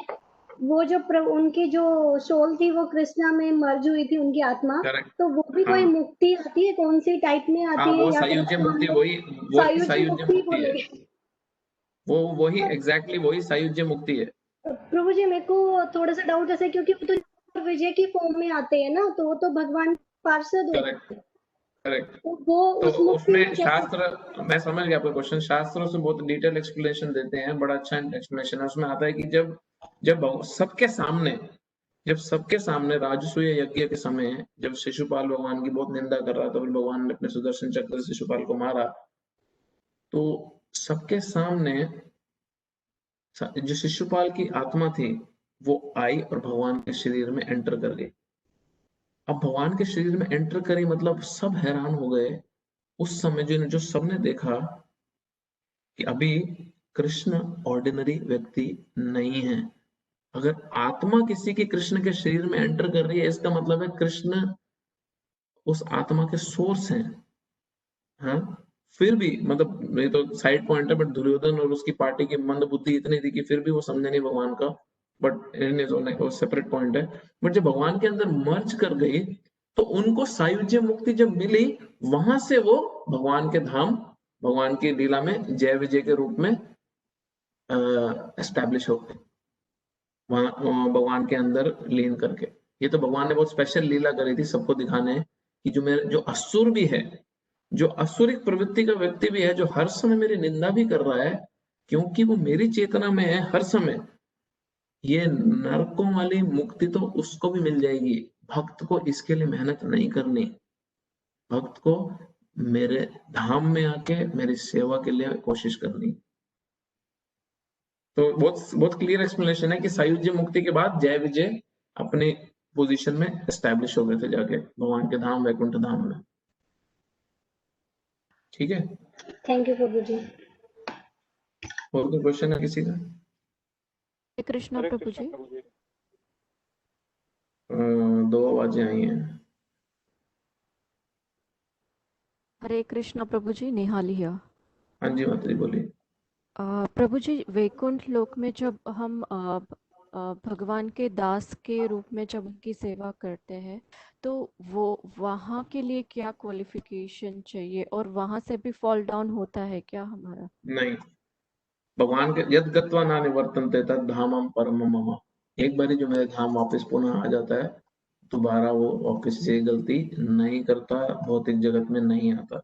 S5: वो जो उनकी जो सोल थी वो कृष्णा में मर्ज हुई थी उनकी आत्मा,
S1: करेक्ट।
S5: तो वो भी
S1: हाँ
S5: कोई मुक्ति आती है, कौन सी टाइप में
S1: हाँ,
S5: आती है?
S1: वो
S5: या फिर
S1: सायुज्य मुक्ति, वही
S5: सायुज्य
S1: सायुज्य
S5: मुक्ति
S1: मुक्ति है।
S5: बोलेंगे?
S1: वही एग्जैक्टली वही सायुज्य मुक्ति है।
S5: प्रभु जी मेरे को थोड़ा सा डाउट ऐसा, क्योंकि वो तो विजय की फॉर्म में आते हैं ना, तो वो तो भगवान पार्षद होते
S1: करेक्ट
S5: हैं,
S1: करेक्ट।
S5: तो वो
S1: तो
S5: उस मुक्ति में
S1: उसमें
S5: कैसे?
S1: शास्त्र, मैं समझ गया आपका क्वेश्चन, शास्त्रों से बहुत डिटेल एक्सप्लेनेशन देते हैं, बड़ा अच्छा एक्सप्लेनेशन है। उसमें आता है कि जब जब जब सबके सामने राजसूय यज्ञ के समय जब शिशुपाल भगवान की बहुत निंदा कर रहा था, फिर भगवान ने अपने सुदर्शन चक्र से शिशुपाल को मारा, तो सबके सामने जो शिशुपाल की आत्मा थी वो आई और भगवान के शरीर में एंटर कर गई। अब भगवान के शरीर में एंटर करी मतलब सब हैरान हो गए। उस समय जो सबने देखा कि अभी कृष्ण ऑर्डिनरी व्यक्ति नहीं है। अगर आत्मा किसी की कृष्ण के शरीर में एंटर कर रही है इसका मतलब है कृष्ण उस आत्मा के सोर्स हैं। हाँ, फिर भी मतलब ये तो साइड पॉइंट है, बट दुर्योधन और उसकी पार्टी की मंद बुद्धि इतनी थी कि फिर भी वो समझे नहीं भगवान का। बट वो सेपरेट पॉइंट है। बट जब भगवान के अंदर मर्ज कर गई तो उनको सायुज्य मुक्ति जब मिली, वहां से वो भगवान के धाम, भगवान की लीला में जय विजय के रूप में एस्टैब्लिश हो गए, वहां भगवान के अंदर लीन करके। ये तो भगवान ने बहुत स्पेशल लीला करी थी सबको दिखाने कि जो असुर भी है, जो असुरिक प्रवृत्ति का व्यक्ति भी है, जो हर समय मेरी निंदा भी कर रहा है, क्योंकि वो मेरी चेतना में है हर समय, ये नरकों वाली मुक्ति तो उसको भी मिल जाएगी। भक्त को इसके लिए मेहनत नहीं करनी, भक्त को मेरे धाम में आके मेरी सेवा के लिए कोशिश करनी। तो बहुत बहुत क्लियर एक्सप्लेनेशन है कि सायुज्य मुक्ति के बाद जय विजय अपने पोजीशन में एस्टैब्लिश हो गए थे जाके भगवान के धाम वैकुंठ धाम में। ठीक है,
S5: थैंक यू प्रभु जी।
S1: और कोई क्वेश्चन है किसी का?
S6: कृष्णा प्रभु जी।
S1: दो आवाजें आई हैं।
S6: हरे कृष्णा प्रभु जी, निहालिया।
S1: हाँ जी माता जी बोलिए।
S6: प्रभु जी, वैकुंठ लोक में जब हम भगवान के दास के रूप में जब उनकी सेवा करते हैं तो वो वहाँ के लिए क्या क्वालिफिकेशन चाहिए, और वहाँ से भी फॉल डाउन होता है क्या हमारा?
S1: नहीं, भगवान के यद गत्वा न निवर्तन्ते तद धामम परमम मम। एक बारी जो मेरे धाम वापस पुनः आ जाता है, दोबारा वो वापस से गलती नहीं करता, भौतिक जगत में नहीं आता।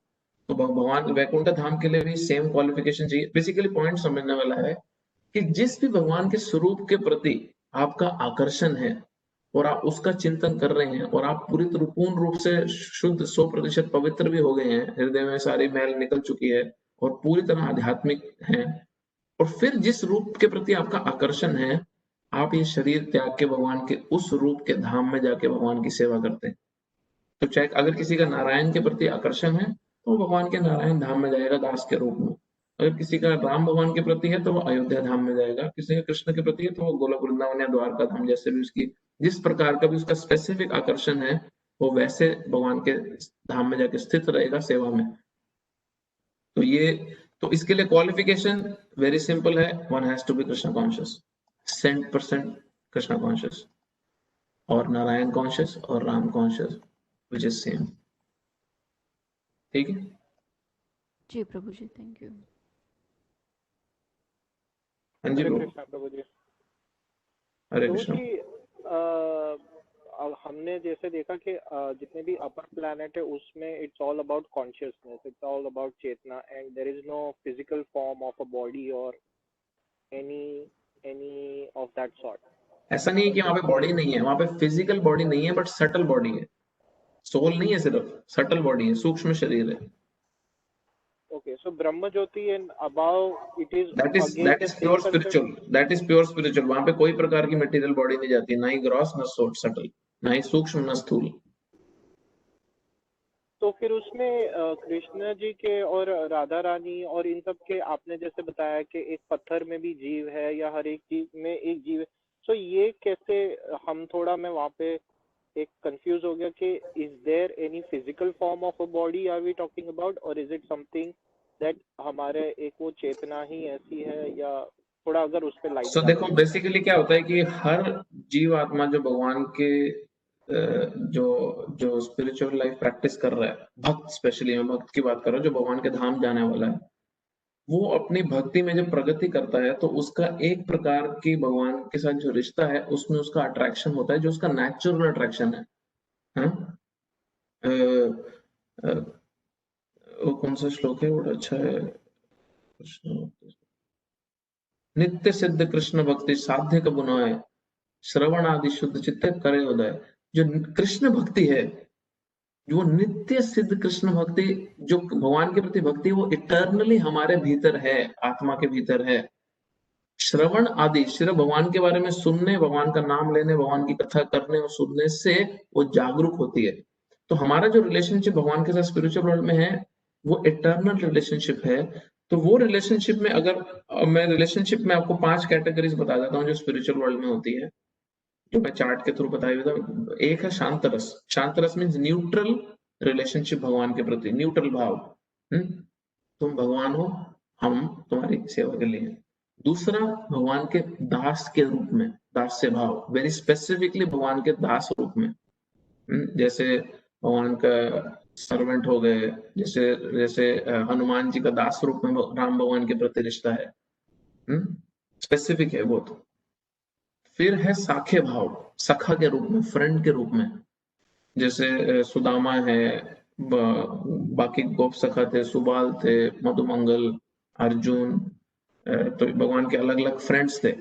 S1: तो भगवान वैकुंठ धाम के लिए भी सेम क्वालिफिकेशन चाहिए। बेसिकली पॉइंट समझने वाला है कि जिस भी भगवान के स्वरूप के प्रति आपका आकर्षण है और आप उसका चिंतन कर रहे हैं और आप पूर्ण रूप से शुद्ध 100% पवित्र भी हो गए हैं, हृदय में सारी मैल निकल चुकी है और पूरी तरह आध्यात्मिक हैं, और फिर जिस रूप के प्रति आपका आकर्षण है आप ये शरीर त्याग के भगवान के उस रूप के धाम में जाके भगवान की सेवा करते हैं। तो चाहे अगर किसी का नारायण के प्रति आकर्षण है तो वो भगवान के नारायण धाम में जाएगा दास के रूप में। अगर किसी का राम भगवान के प्रति है तो वो अयोध्या धाम में जाएगा, किसी का कृष्ण के प्रति है तो वो गोलोक वृंदावन या द्वारका धाम, जैसे भी उसकी जिस प्रकार का भी उसका स्पेसिफिक आकर्षण है वो वैसे भगवान के धाम में जाके स्थित रहेगा सेवा में। तो इसके लिए क्वालिफिकेशन वेरी सिंपल है, one has to be Krishna conscious, 100% Krishna conscious और नारायण कॉन्शियस और Ram conscious which is same। ठीक है
S6: जी प्रभु जी, थैंक यू।
S1: हाँ जी
S7: हरे
S1: प्रभु।
S7: कृष्णा प्रभु जी।
S1: हरे
S7: प्रभु
S1: कृष्ण।
S7: जी, अब हमने जैसे देखा कि जितने भी अपर प्लैनेट है उसमें it's all about consciousness, it's all about chetna, and there is no physical form of a body or any of that sort.
S1: ऐसा नहीं है कि वहां पे बॉडी नहीं है, वहां पे फिजिकल बॉडी नहीं है बट सटल बॉडी है, सोल नहीं है, सिर्फ सटल बॉडी है, सूक्ष्म शरीर है।
S7: Okay, so Brahma Jyoti and above it is
S1: that is pure spiritual, that is pure spiritual। वहां पे कोई प्रकार की मटेरियल बॉडी नहीं जाती, ना ही ग्रॉस ना सटल, ना ही सूक्ष्म ना स्थूल।
S7: तो फिर उसमें कृष्ण जी के और राधा रानी और इन सब के आपने जैसे बताया कि एक पत्थर में भी जीव है या हर एक चीज में एक जीव है, तो ये कैसे, हम थोड़ा मैं वहाँ पे एक कंफ्यूज हो गया कि is there any physical form of a body are we talking about, or is it something that हमारे एक वो चेतना ही ऐसी है, या थोड़ा अगर उस पे लाइट।
S1: तो देखो बेसिकली क्या होता है कि हर जीव आत्मा जो भगवान के जो स्पिरिचुअल लाइफ प्रैक्टिस कर रहा है, भक्त, स्पेशली मैं भक्त की बात कर रहा हूँ, जो भगवान के धाम जाने वाला है, वो अपनी भक्ति में जब प्रगति करता है तो उसका एक प्रकार की भगवान के साथ जो रिश्ता है उसमें उसका अट्रैक्शन होता है, जो उसका नेचुरल अट्रैक्शन है। हाँ? वो कौन सा श्लोक है, बड़ा अच्छा है, नित्य सिद्ध कृष्ण भक्ति साध्य का बुनाए, श्रवण आदि शुद्ध चित्त करे उदय। जो कृष्ण भक्ति है, जो नित्य सिद्ध कृष्ण भक्ति, जो भगवान के प्रति भक्ति, वो इटर्नली हमारे भीतर है, आत्मा के भीतर है। श्रवण आदि, सिर्फ भगवान के बारे में सुनने, भगवान का नाम लेने, भगवान की कथा करने और सुनने से वो जागरूक होती है। तो हमारा जो रिलेशनशिप भगवान के साथ स्पिरिचुअल वर्ल्ड में है वो इटर्नल रिलेशनशिप है। तो वो रिलेशनशिप में, अगर मैं रिलेशनशिप में आपको 5 कैटेगरीज बता देता हूँ जो स्पिरिचुअल वर्ल्ड में होती है, जो मैं चार्ट के थ्रू बताया था। एक है शांत रस। शांत रस मीन्स न्यूट्रल रिलेशनशिप भगवान के प्रति, न्यूट्रल भाव। तुम भगवान हो, हम तुम्हारी सेवा के लिए। दूसरा, भगवान के दास के रूप में, दास्य भाव, वेरी स्पेसिफिकली भगवान के दास रूप में। जैसे भगवान का सर्वेंट हो गए, जैसे हनुमान जी का दास रूप में राम भगवान के प्रति रिश्ता है, स्पेसिफिक है वो। तो फिर है साखे भाव, सखा के रूप में, फ्रेंड के रूप में, जैसे सुदामा है, बाकी गोप सखा थे, सुबाल थे, मधुमंगल, अर्जुन, तो भगवान के अलग अलग फ्रेंड्स थे।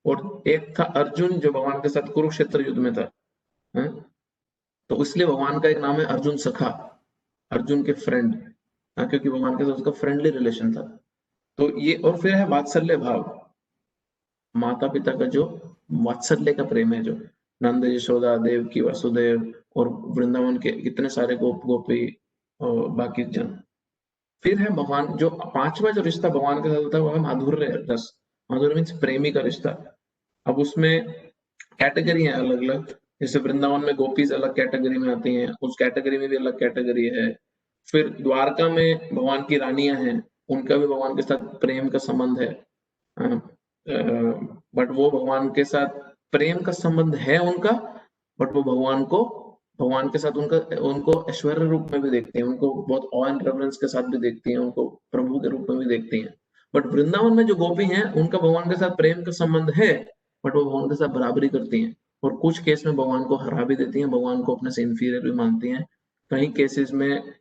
S1: और एक था अर्जुन जो भगवान के साथ कुरुक्षेत्र युद्ध में था, तो इसलिए भगवान का एक नाम है अर्जुन सखा, अर्जुन के फ्रेंड, क्योंकि भगवान के साथ उसका फ्रेंडली रिलेशन था। तो ये, और फिर है वात्सल्य भाव, माता पिता का जो वात्सल्य का प्रेम है, जो नंद यशोदा, देव की, वसुदेव और वृंदावन के कितने सारे गोपी और बाकी जन। फिर है भगवान, जो 5वां जो रिश्ता भगवान के साथ होता है वो है माधुर्य रस। माधुर्य मीन्स प्रेमी का रिश्ता। अब उसमें कैटेगरी है अलग अलग, जैसे वृंदावन में गोपीज अलग कैटेगरी में आती हैं, उस कैटेगरी में भी अलग कैटेगरी है। फिर द्वारका में भगवान की रानियां हैं, उनका भी भगवान के साथ प्रेम का संबंध है, बट वो भगवान के साथ प्रेम का संबंध है उनका, बट वो भगवान के साथ उनको ऐश्वर्य रूप में भी देखती हैं, उनको बहुत ऑ एंड रेवरेंस के साथ भी देखती हैं, उनको प्रभु के रूप में भी देखती हैं। बट वृंदावन में जो गोपी हैं उनका भगवान के साथ प्रेम का संबंध है, बट वो भगवान के साथ बराबरी करती हैं, और कुछ केस में भगवान को हरा भी देती हैं, भगवान को अपने से इंफीरियर भी मानती हैं। कई केसेस में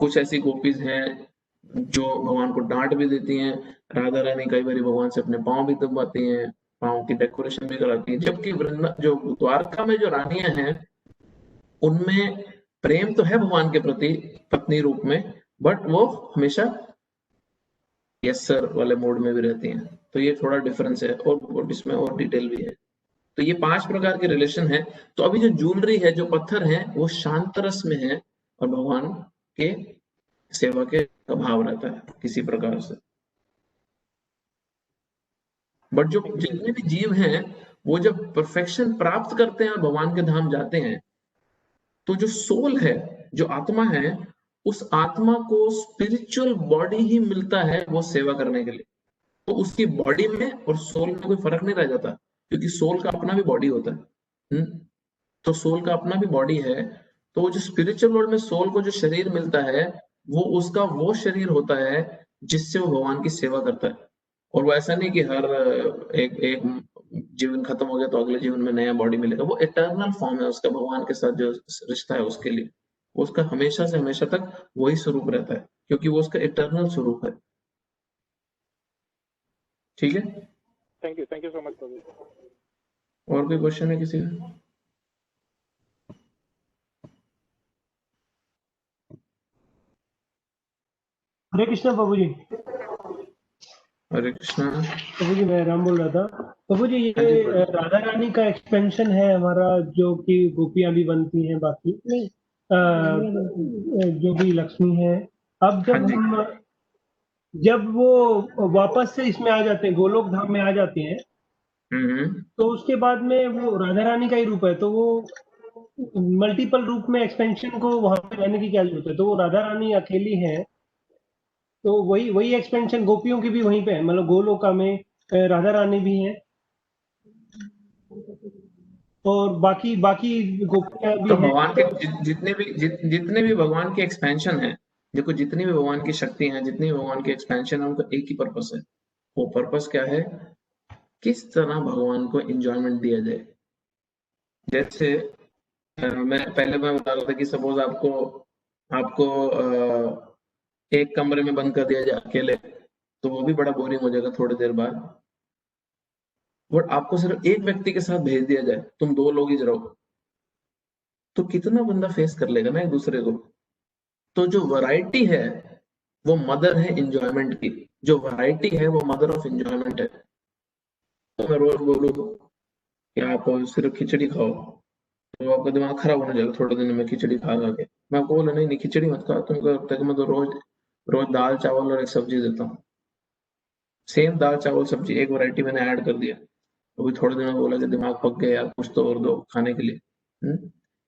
S1: कुछ ऐसी गोपीज हैं जो भगवान को डांट भी देती हैं। राधा रानी कई बार भगवान से अपने पांव भी दबाती हैं, पांव की डेकोरेशन भी कराती हैं। जबकि जो द्वारका में जो रानियां हैं उनमें प्रेम तो है भगवान के प्रति पत्नी रूप में, बट वो हमेशा यस सर वाले मोड में भी रहती हैं। तो ये थोड़ा डिफरेंस है, और इसमें और डिटेल भी है। तो ये 5 प्रकार के रिलेशन है। तो अभी जो ज्वेलरी है, जो पत्थर है, वो शांत रस में है और भगवान के सेवा के भाव रहता है किसी प्रकार से। बट जो जितने भी जीव हैं, वो जब परफेक्शन प्राप्त करते हैं और भगवान के धाम जाते हैं, तो जो सोल है, जो आत्मा है, उस आत्मा को स्पिरिचुअल बॉडी ही मिलता है वो सेवा करने के लिए। तो उसकी बॉडी में और सोल में कोई फर्क नहीं रह जाता, क्योंकि सोल का अपना भी बॉडी होता है। तो सोल का अपना भी बॉडी है। तो जो स्पिरिचुअल वर्ल्ड में सोल को जो शरीर मिलता है, वो उसका वो शरीर होता है जिससे वो भगवान की सेवा करता है। और वो ऐसा नहीं कि हर एक जीवन खत्म हो गया तो अगले जीवन में नया बॉडी मिलेगा। वो इटर्नल फॉर्म है उसका, भगवान के साथ जो रिश्ता है उसके लिए वो उसका हमेशा से हमेशा तक वही स्वरूप रहता है, क्योंकि वो उसका इटर्नल स्वरूप है। ठीक है,
S7: थैंक यू सो मच प्रभु।
S1: और कोई क्वेश्चन है किसी का?
S8: हरे कृष्णा प्रभु जी।
S1: हरे कृष्णा।
S8: प्रभु जी मैं राम बोल रहा था। प्रभु जी ये राधा रानी का एक्सपेंशन है हमारा, जो कि गोपियां भी बनती हैं, बाकी जो भी लक्ष्मी है। अब जब वो वापस से इसमें आ जाते हैं, गोलोक धाम में आ जाते हैं, तो उसके बाद में वो राधा रानी का ही रूप है, तो वो मल्टीपल रूप में एक्सपेंशन को वहां पे रहने की क्या जरूरत है? तो वो राधा रानी अकेली है, तो वही एक्सपेंशन गोपियों की भी वहीं पे है, मतलब गोलोका में राधा रानी भी है और बाकी गोपियां भी
S1: तो
S8: हैं।
S1: भगवान के जितने भी भगवान के एक्सपेंशन है, देखो जितनी भी भगवान की शक्ति है, जितनी भी भगवान की एक्सपेंशन है, उनका एक ही पर्पस है। वो पर्पस क्या है? किस तरह भगवान को एंजॉयमेंट दिया जाए। जैसे मैं बता रहा था कि सपोज आपको एक कमरे में बंद कर दिया जाए अकेले, तो वो भी बड़ा बोरिंग हो जाएगा थोड़ी देर बाद। बट आपको सिर्फ एक व्यक्ति के साथ भेज दिया जाए, तुम 2 लोग ही रहो, तो कितना बंदा फेस कर लेगा ना एक दूसरे को। तो जो वैरायटी है वो मदर है एंजॉयमेंट की, जो वैरायटी है वो मदर ऑफ एंजॉयमेंट है। तो मैं रोज बोलूं कि आप सिर्फ खिचड़ी खाओ, तो आपका दिमाग खराब होने जाएगा थोड़े दिन में खिचड़ी खा के। मैं आपको बोला नहीं खिचड़ी मत खाओ, तुमको लगता है कि मैं तो रोज दाल चावल और एक सब्जी देता हूँ, सेम दाल चावल सब्जी, एक वैरायटी मैंने ऐड कर दिया। अभी थोड़े दिन में बोला कि दिमाग पक गया यार, कुछ तो और दो खाने के लिए।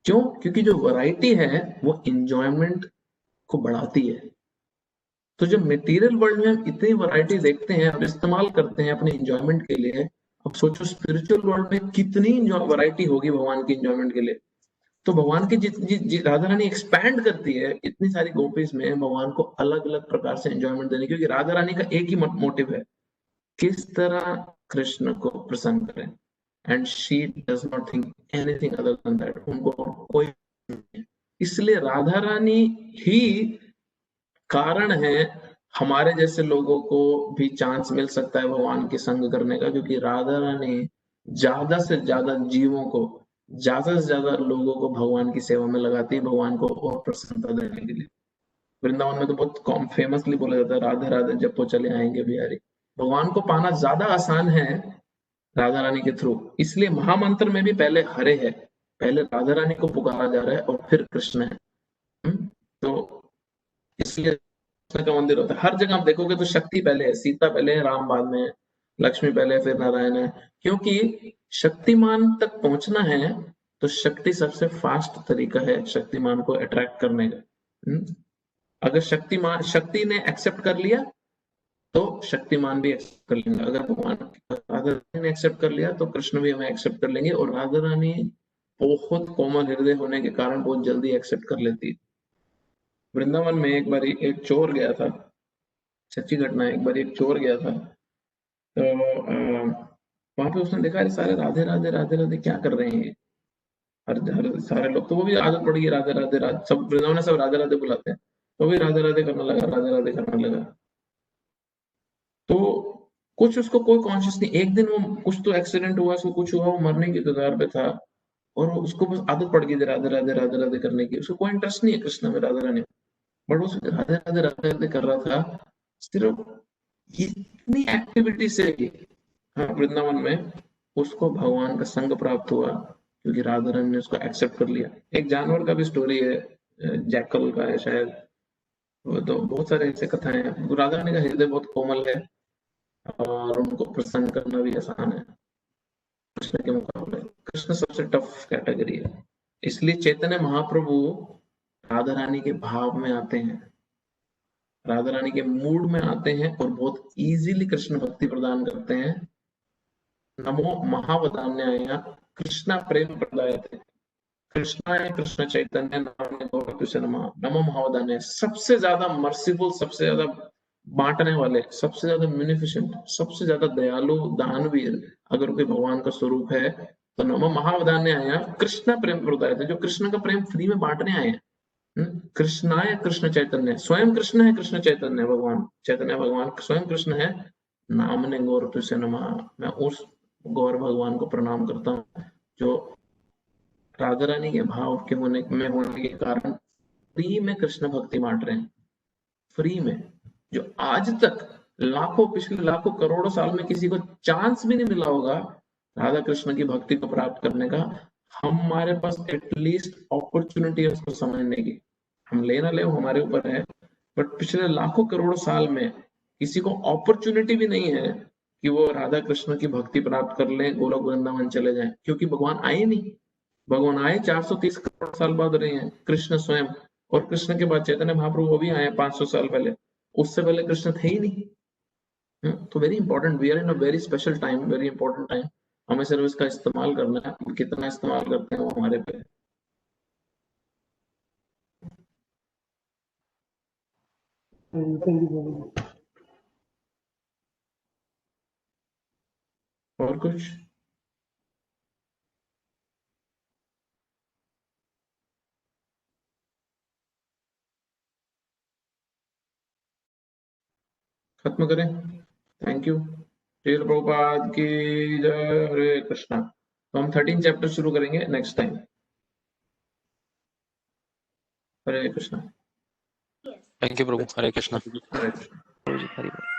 S1: क्यों? क्योंकि जो वैरायटी है वो एंजॉयमेंट को बढ़ाती है। तो जब मटेरियल वर्ल्ड में हम इतनी वैरायटी देखते हैं और इस्तेमाल करते हैं अपने एंजॉयमेंट के लिए, अब सोचो स्पिरिचुअल वर्ल्ड में कितनी वैरायटी होगी भगवान की एंजॉयमेंट के लिए। तो भगवान की राधा रानी एक्सपैंड करती है इतनी सारी गोपीज में भगवान को अलग अलग प्रकार से एंजॉयमेंट देने, क्योंकि राधा रानी का एक ही मोटिव है, किस तरह कृष्ण को प्रसन्न करें। And she does not think anything other than that. उनको कोई, इसलिए राधा रानी ही कारण है हमारे जैसे लोगों को भी चांस मिल सकता है भगवान के संग करने का, क्योंकि राधा रानी ज्यादा से ज्यादा जीवों को, ज्यादा से ज्यादा लोगों को भगवान की सेवा में लगाती है, भगवान को और प्रसन्नता देने के लिए। वृंदावन में तो बहुत फेमसली बोला जाता है, राधे राधे जपो चले आएंगे बिहारी। भगवान को पाना ज्यादा आसान है राधा रानी के थ्रू। इसलिए महामंत्र में भी पहले हरे है, पहले राधा रानी को पुकारा जा रहा है और फिर कृष्ण है। तो इसलिए कृष्ण का मंदिर होता है। हर जगह आप देखोगे तो शक्ति पहले है, सीता पहले है, राम बाद में है, लक्ष्मी पहले है, फिर नारायण है। क्योंकि शक्तिमान तक पहुंचना है तो शक्ति सबसे फास्ट तरीका है शक्तिमान को अट्रैक्ट करने का। अगर शक्ति ने एक्सेप्ट कर लिया तो शक्तिमान भी एक्सेप्ट कर लेंगे। अगर भगवान राधा रानी ने एक्सेप्ट कर लिया तो कृष्ण भी हमें एक्सेप्ट कर लेंगे। और राधा रानी बहुत कोमल हृदय होने के कारण बहुत जल्दी एक्सेप्ट कर लेती है। वृंदावन में एक बार एक चोर गया था, सच्ची घटना है। एक बार एक चोर गया था, तो वहां पे उसने देखा सारे राधे राधे राधे राधे क्या कर रहे हैं हर सारे लोग। तो वो भी आदत पड़ गई राधे राधे राधे, सब वृंदावन में सब राधे राधे बुलाते हैं, तो भी राधे राधे करने लगा, राधे राधे करने लगा। तो कुछ उसको कोई कॉन्शियस नहीं। एक दिन वो कुछ तो एक्सीडेंट हुआ, उसको कुछ हुआ, वो मरने की कगार पे था और उसको बस आदत पड़ गई थी राधे राधे राधे राधे करने की। उसको कोई इंटरेस्ट नहीं है कृष्ण में, राधा रानी, बट वो राधे राधे राधे राधे कर रहा था। सिर्फ इतनी एक्टिविटी से वृंदावन में उसको भगवान का संग प्राप्त हुआ क्योंकि राधा रानी ने उसको एक्सेप्ट कर लिया। एक जानवर का भी स्टोरी है, जैकल का है शायद, वो तो बहुत सारे ऐसे कथाएं हैं। राधा रानी का हृदय बहुत कोमल है और उनको प्रसन्न करना भी आसान है कृष्ण के मुकाबले। कृष्ण सबसे टफ कैटेगरी है, इसलिए चैतन्य महाप्रभु राधा रानी के भाव में आते हैं, राधा रानी के मूड में आते हैं और बहुत इजीली कृष्ण भक्ति प्रदान करते हैं। नमो महावदान्याय कृष्णा प्रेम प्रदायते कृष्णाय कृष्ण चैतन्य नामने गौरव नमः। नमो महावदान्याय, सबसे ज्यादा मर्सीफुल, सबसे ज्यादा बांटने वाले, सबसे ज्यादा म्यूनिफिशेंट, सबसे ज्यादा दयालु दानवीर अगर कोई भगवान का स्वरूप है तो नमो महावदान्याय कृष्ण प्रेम प्रदायते, जो कृष्ण का प्रेम फ्री में बांटने आए हैं। कृष्णाय कृष्ण चैतन्य, स्वयं कृष्ण है, कृष्ण चैतन्य भगवान, चैतन्य भगवान स्वयं कृष्ण है। नामने गौर तुझसे नमः, मैं उस गौर भगवान को प्रणाम करता हूँ जो राधा रानी के भाव के होने के कारण फ्री में कृष्ण भक्ति बांट रहे हैं, फ्री में। जो आज तक लाखों, पिछले लाखों करोड़ों साल में किसी को चांस भी नहीं मिला होगा राधा कृष्ण की भक्ति को प्राप्त करने का, हमारे पास एटलीस्ट अपॉर्चुनिटी है उसको समझने की। हम ले ना ले हमारे ऊपर है, बट पिछले लाखों करोड़ों साल में किसी को अपॉर्चुनिटी भी नहीं है कि वो राधा कृष्ण की भक्ति प्राप्त कर ले, गोलोक वृंदावन चले जाएं, क्योंकि भगवान आए नहीं। भगवान आए 430 करोड़ साल बाद रहे हैं कृष्ण स्वयं, और कृष्ण के बाद चैतन्य महाप्रभु वो भी आए 500 साल पहले, उससे पहले कृष्ण थे ही नहीं। तो very important, we are in a very special time, very important time. हमें सिर्फ इसका इस्तेमाल करना है, हम कितना इस्तेमाल करते हैं वो हमारे पे। और कुछ? खत्म करें? Thank you. श्रील प्रभुपाद की जय। हरे कृष्णा। तो हम 13 चैप्टर शुरू करेंगे next time. Hare Krishna.
S2: Thank you Prabhu. Hare Krishna.
S1: Hare Krishna.
S2: Hari बोल।